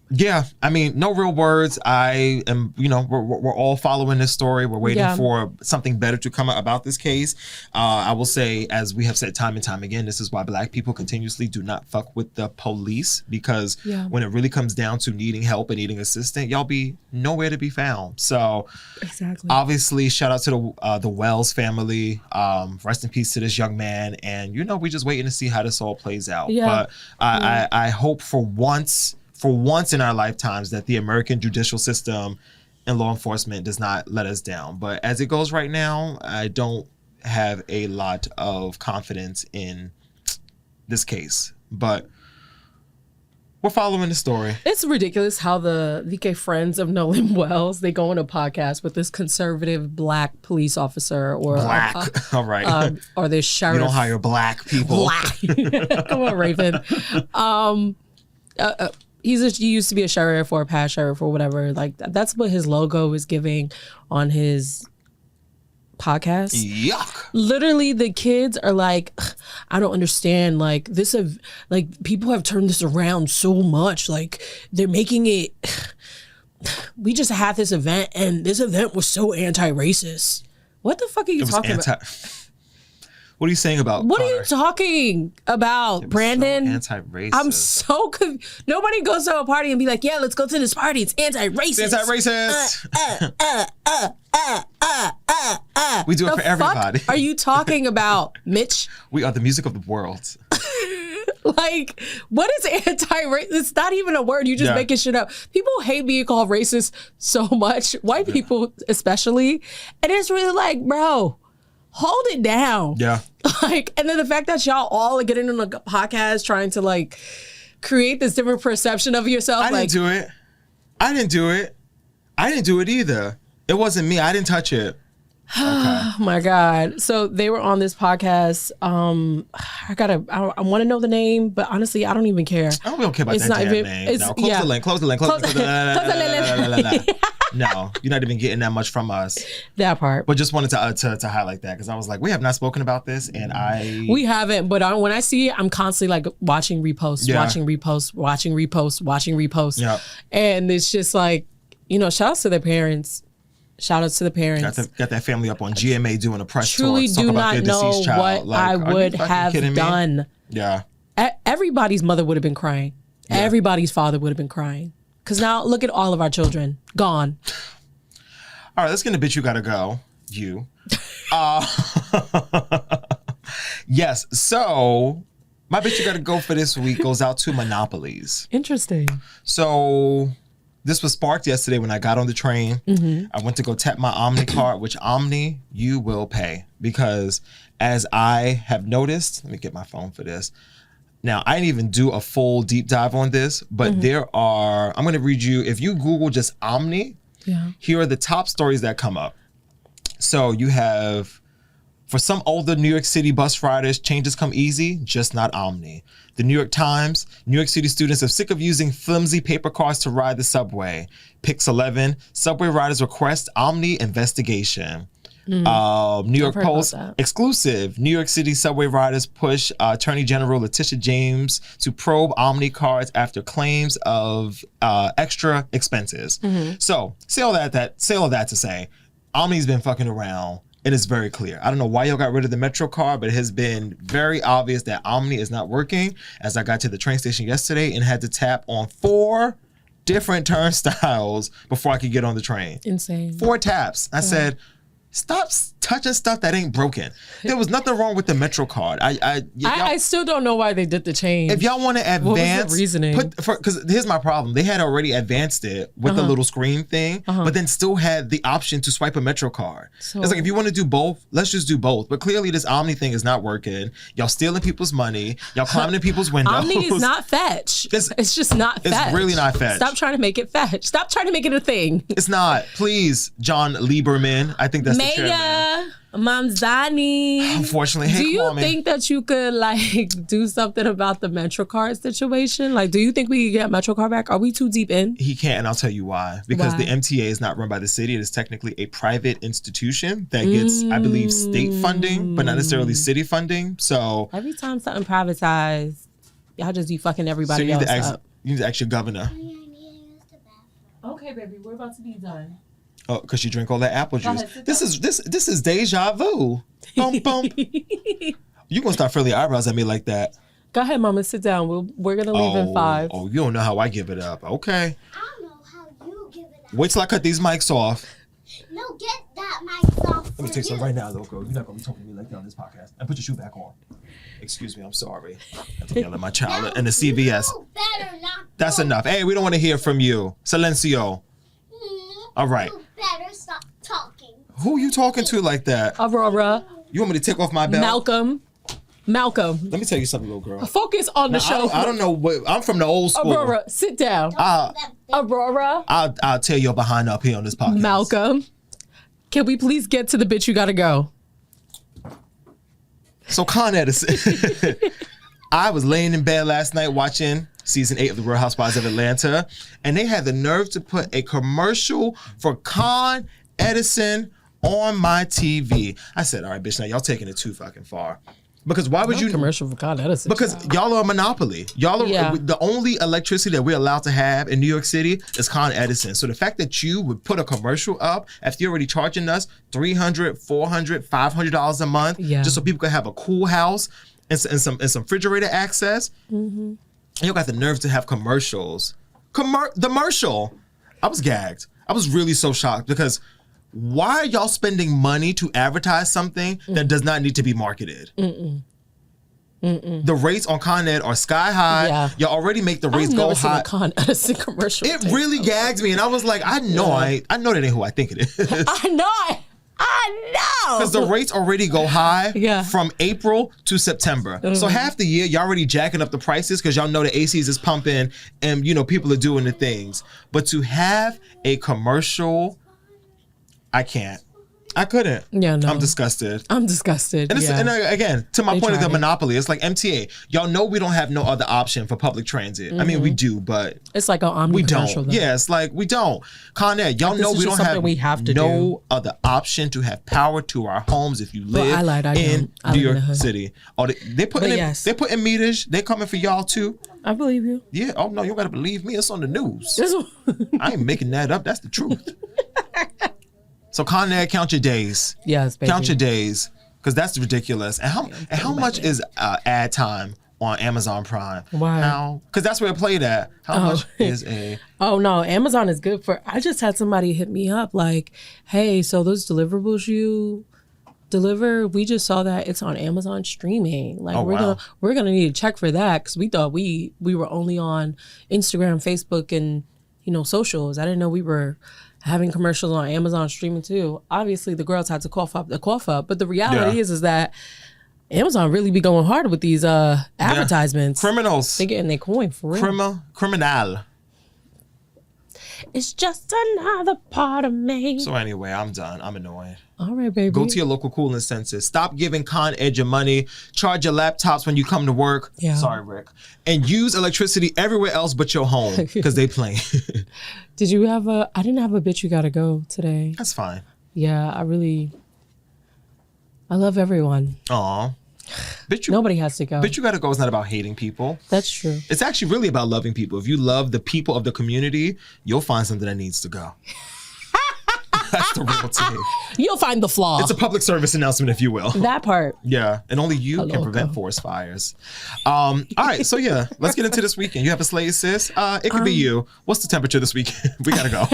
Speaker 2: yeah, I mean, no real words. I am, we're all following this story. We're waiting for something better to come out about this case. I will say, as we have said time and time again, this is why Black people continuously do not fuck with the police, because when it really comes down to needing help and needing assistance, y'all be nowhere to be found. So
Speaker 3: exactly.
Speaker 2: Obviously, shout out to the Wells family. Rest in peace to this young man. And we just waiting to see how this all plays out.
Speaker 3: Yeah.
Speaker 2: But I hope for once in our lifetimes that the American judicial system and law enforcement does not let us down. But as it goes right now, I don't have a lot of confidence in this case. But we're following the story.
Speaker 3: It's ridiculous how the VK friends of Nolan Wells, they go on a podcast with this conservative Black police officer or
Speaker 2: Black. All right.
Speaker 3: or this sheriff.
Speaker 2: You don't hire Black people.
Speaker 3: Black. Come on, Raven. He used to be a sheriff or a past sheriff or whatever. Like, that's what his logo is giving on his podcast.
Speaker 2: Yuck.
Speaker 3: Literally, the kids are like, I don't understand. Like, people have turned this around so much. Like, they're making it. We just had this event, and this event was so anti-racist. What the fuck are you talking about?
Speaker 2: What are you saying about
Speaker 3: What
Speaker 2: Connor?
Speaker 3: are you talking about, Brandon?
Speaker 2: So anti-racist.
Speaker 3: I'm so confused. Nobody goes to a party and be like, yeah, let's go to this party. It's anti-racist.
Speaker 2: It's anti-racist. We do it for everybody.
Speaker 3: Are you talking about, Mitch?
Speaker 2: We are the music of the world.
Speaker 3: Like, what is anti-racist? It's not even a word. You just making shit up. People hate being called racist so much. White people especially. And it's really like, bro, hold it down.
Speaker 2: Yeah.
Speaker 3: Like, and then the fact that y'all all are getting on a podcast trying to like create this different perception of yourself.
Speaker 2: I didn't do it. I didn't do it either. It wasn't me. I didn't touch it. Okay.
Speaker 3: Oh my God. So they were on this podcast. I want to know the name, but honestly, I don't even care.
Speaker 2: We don't care about that damn name. No, close the link. No, you're not even getting that much from us.
Speaker 3: That part.
Speaker 2: But just wanted to highlight that, because I was like, we have not spoken about this, and
Speaker 3: we haven't. But when I see it, I'm constantly like watching reposts.
Speaker 2: Yeah.
Speaker 3: And it's just like, shout outs to their parents. Shout outs to the parents.
Speaker 2: Got that family up on GMA doing a press tour.
Speaker 3: Truly do not know what I would have done.
Speaker 2: Yeah.
Speaker 3: Everybody's mother would have been crying. Yeah. Everybody's father would have been crying. Because now look at all of our children gone.
Speaker 2: All right, let's get into Bitch You Gotta Go. You. Yes, so my Bitch You Gotta Go for this week goes out to monopolies.
Speaker 3: Interesting.
Speaker 2: So this was sparked yesterday when I got on the train. Mm-hmm. I went to go tap my OMNY card, which OMNY you will pay. Because as I have noticed, let me get my phone for this. Now, I didn't even do a full deep dive on this, but I'm going to read you, if you Google just OMNY, here are the top stories that come up. So you have, for some older New York City bus riders, changes come easy, just not OMNY. The New York Times, New York City students are sick of using flimsy paper cards to ride the subway. Pix 11, subway riders request OMNY investigation. New York Post, exclusive. New York City subway riders push Attorney General Letitia James to probe OMNY cards after claims of extra expenses. So say all that to say, OMNY's been fucking around. It is very clear. I don't know why y'all got rid of the Metro card, but it has been very obvious that OMNY is not working. As I got to the train station yesterday and had to tap on 4 different turnstiles before I could get on the train.
Speaker 3: Insane.
Speaker 2: 4 taps. I said, stop touching stuff that ain't broken. There was nothing wrong with the Metro card.
Speaker 3: I still don't know why they did the change.
Speaker 2: If y'all want to advance,
Speaker 3: what was the reasoning?
Speaker 2: Because here's my problem. They had already advanced it with the little screen thing, but then still had the option to swipe a Metro card. So, it's like, if you want to do both, let's just do both. But clearly this OMNY thing is not working. Y'all stealing people's money. Y'all climbing in people's windows.
Speaker 3: OMNY is not fetch. It's just not fetch.
Speaker 2: It's really not fetch.
Speaker 3: Stop trying to make it fetch. Stop trying to make it a thing.
Speaker 2: It's not. Please, John Lieberman. I think that's the chairman.
Speaker 3: Mamzani.
Speaker 2: Unfortunately, hey,
Speaker 3: do you
Speaker 2: Kwame.
Speaker 3: think that you could like do something about the Metro card situation? Like, do you think we could get Metro card back? Are we too deep in?
Speaker 2: He can't, and I'll tell you why. Because the MTA is not run by the city. It is technically a private institution that gets, I believe, state funding, but not necessarily city funding. So
Speaker 3: every time something privatized, y'all just be fucking everybody
Speaker 2: so
Speaker 3: else up.
Speaker 2: You need to ask your governor.
Speaker 3: Okay, baby, we're about to be done.
Speaker 2: Oh, because you drink all that apple juice.
Speaker 3: Ahead,
Speaker 2: This is deja vu. Bum, bum. You gonna start furling your eyebrows at me like that?
Speaker 3: Go ahead, Mama. Sit down. We're gonna leave in 5.
Speaker 2: Oh, you don't know how I give it up. Okay.
Speaker 1: I don't know how you give it up.
Speaker 2: Wait till I cut these mics off.
Speaker 1: No, get that mic off.
Speaker 2: Let me take some right now, though, girl. You're not gonna be talking to me like that on this podcast. And put your shoe back on. Excuse me, I'm sorry. I have to yell at my child and the CVS.
Speaker 1: You better not.
Speaker 2: That's enough. Hey, we don't want to hear from you. Silencio. All right.
Speaker 1: You better stop talking.
Speaker 2: Who you talking to like that?
Speaker 3: Ahrawrah.
Speaker 2: You want me to take off my belt?
Speaker 3: Malcolm.
Speaker 2: Let me tell you something, little girl.
Speaker 3: Focus on the show.
Speaker 2: I don't know what. I'm from the old school.
Speaker 3: Ahrawrah, sit down. Ahrawrah.
Speaker 2: I'll tear your behind up here on this podcast.
Speaker 3: Malcolm. Can we please get to the bitch you gotta go?
Speaker 2: So Con Edison. I was laying in bed last night watching season 8 of the Real Housewives of Atlanta, and they had the nerve to put a commercial for Con Edison on my TV. I said, all right, bitch, now y'all taking it too fucking far. Because why would you
Speaker 3: commercial for Con Edison?
Speaker 2: Because y'all are a monopoly. Y'all are the only electricity that we're allowed to have in New York City is Con Edison. So the fact that you would put a commercial up after you're already charging us $300, $400, $500 a month just so people can have a cool house and some refrigerator access. Mm-hmm. You got the nerve to have commercials. The commercial. I was gagged. I was really so shocked because why are y'all spending money to advertise something that does not need to be marketed? The rates on Con Ed are sky high. Yeah. Y'all already make the rates go high.
Speaker 3: I've never seen a Con Edison commercial.
Speaker 2: It really gags me, and I was like, I know that ain't who I think it is.
Speaker 3: I know.
Speaker 2: Because the rates already go high from April to September. So half the year, y'all already jacking up the prices because y'all know the ACs is pumping and, people are doing the things. But to have a commercial, I can't. I couldn't.
Speaker 3: Yeah, no.
Speaker 2: I'm disgusted.
Speaker 3: And,
Speaker 2: and again, to my point of the monopoly, it's like MTA. Y'all know we don't have no other option for public transit. I mean, we do, but
Speaker 3: it's like an OMNY commercial.
Speaker 2: Don't. Yeah, it's like we don't. Con Ed, y'all know we don't have no other option to have power to our homes if you live in New York City. Oh, they put in meters. They coming for y'all too.
Speaker 3: I believe you.
Speaker 2: Yeah. Oh no, you gotta believe me. It's on the news. I ain't making that up. That's the truth. So Con Ed, count your days.
Speaker 3: Yes, baby.
Speaker 2: Count your days, because that's ridiculous. And how much is ad time on Amazon Prime?
Speaker 3: Wow.
Speaker 2: Because that's where it played at. How much is a...
Speaker 3: Oh, no. Amazon is good for... I just had somebody hit me up like, hey, so those deliverables you deliver, we just saw that it's on Amazon streaming. Like, we're gonna need to check for that because we thought we were only on Instagram, Facebook, and, socials. I didn't know we were... having commercials on Amazon streaming too. Obviously, the girls had to cough up, but the reality is that Amazon really be going hard with these advertisements.
Speaker 2: Criminals.
Speaker 3: They getting their coin for real.
Speaker 2: Criminal.
Speaker 3: It's just another part of me.
Speaker 2: So anyway, I'm done. I'm annoyed.
Speaker 3: All right, baby.
Speaker 2: Go to your local cooling centers. Stop giving Con Ed your money. Charge your laptops when you come to work.
Speaker 3: Yeah.
Speaker 2: Sorry, Rick. And use electricity everywhere else but your home because they playing.
Speaker 3: Did you have I didn't have a bitch you gotta go today.
Speaker 2: That's fine.
Speaker 3: Yeah, I love everyone.
Speaker 2: Aw.
Speaker 3: Nobody has to go.
Speaker 2: Bitch You Gotta Go is not about hating people.
Speaker 3: That's true.
Speaker 2: It's actually really about loving people. If you love the people of the community, you'll find something that needs to go. That's the real tea.
Speaker 3: You'll find the flaw.
Speaker 2: It's a public service announcement, if you will.
Speaker 3: That part.
Speaker 2: Yeah, and only you can prevent forest fires. All right, so yeah, let's get into this weekend. You have a slate, sis? It could be you. What's the temperature this weekend? We gotta go.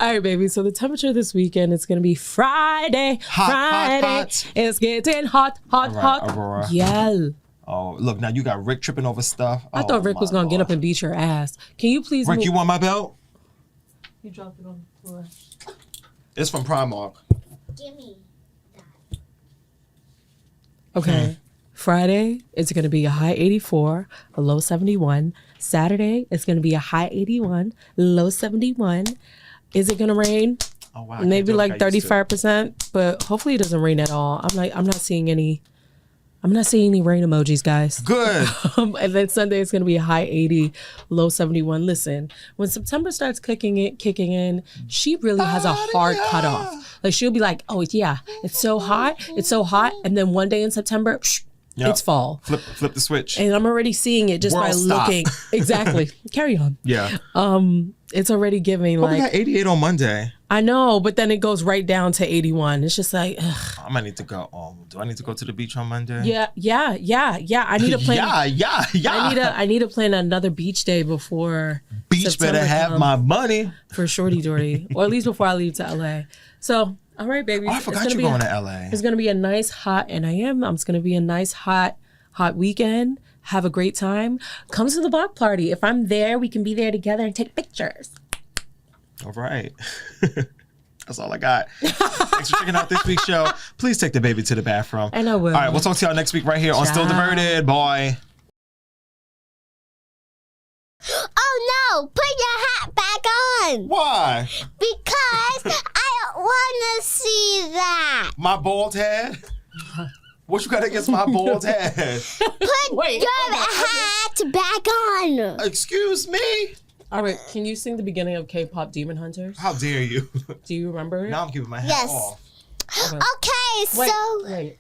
Speaker 3: All right, baby. So the temperature this weekend, it's gonna be Friday.
Speaker 2: Hot.
Speaker 3: It's getting hot.
Speaker 2: Ahrawrah.
Speaker 3: Yeah.
Speaker 2: Oh, look, now you got Rick tripping over stuff.
Speaker 3: I thought Rick was gonna get up and beat your ass. Can you please
Speaker 2: Rick, you want my belt?
Speaker 3: You dropped it on the floor.
Speaker 2: It's from Primark.
Speaker 1: Give me that.
Speaker 3: Okay. Friday, it's going to be a high 84, a low 71. Saturday, it's going to be a high 81, low 71. Is it going to rain?
Speaker 2: Oh, wow.
Speaker 3: Maybe like 35%, but hopefully it doesn't rain at all. I'm not seeing any rain emojis, guys.
Speaker 2: Good.
Speaker 3: And then Sunday it's going to be a high 80, low 71. Listen, when September starts kicking in, she really has a hard cutoff. Like she'll be like, oh yeah, it's so hot. And then one day in September, it's fall.
Speaker 2: Flip the switch.
Speaker 3: And I'm already seeing it just
Speaker 2: World
Speaker 3: by
Speaker 2: stop.
Speaker 3: looking. Exactly. Carry on.
Speaker 2: Yeah.
Speaker 3: It's already giving
Speaker 2: But we
Speaker 3: like,
Speaker 2: got 88 on Monday.
Speaker 3: I know, but then it goes right down to 81. It's just like, ugh.
Speaker 2: I might need to go. Do I need to go to the beach on Monday?
Speaker 3: Yeah. I need to plan. I need to plan another beach day before.
Speaker 2: Beach
Speaker 3: September
Speaker 2: better have
Speaker 3: comes
Speaker 2: my money.
Speaker 3: for Shorty Dory, or at least before I leave to LA. So, all right, baby.
Speaker 2: Oh, I forgot you're going to LA.
Speaker 3: It's gonna be a nice hot, and it's gonna be a nice hot weekend. Have a great time. Come to the block party. If I'm there, we can be there together and take pictures.
Speaker 2: All right. That's all I got. Thanks for checking out this week's show. Please take the baby to the bathroom.
Speaker 3: And I will.
Speaker 2: All right, we'll talk to y'all next week right here on Still Diverted. Bye.
Speaker 1: Oh no! Put your hat back on!
Speaker 2: Why?
Speaker 1: Because I don't want to see that!
Speaker 2: My bald head? What you got against my bald head?
Speaker 1: Put your hat back on!
Speaker 2: Excuse me?
Speaker 3: All right, can you sing the beginning of K-pop Demon Hunters?
Speaker 2: How dare you?
Speaker 3: Do you remember it?
Speaker 2: Now I'm keeping my hat
Speaker 1: Yes.
Speaker 2: off.
Speaker 1: Okay, so...
Speaker 3: Wait.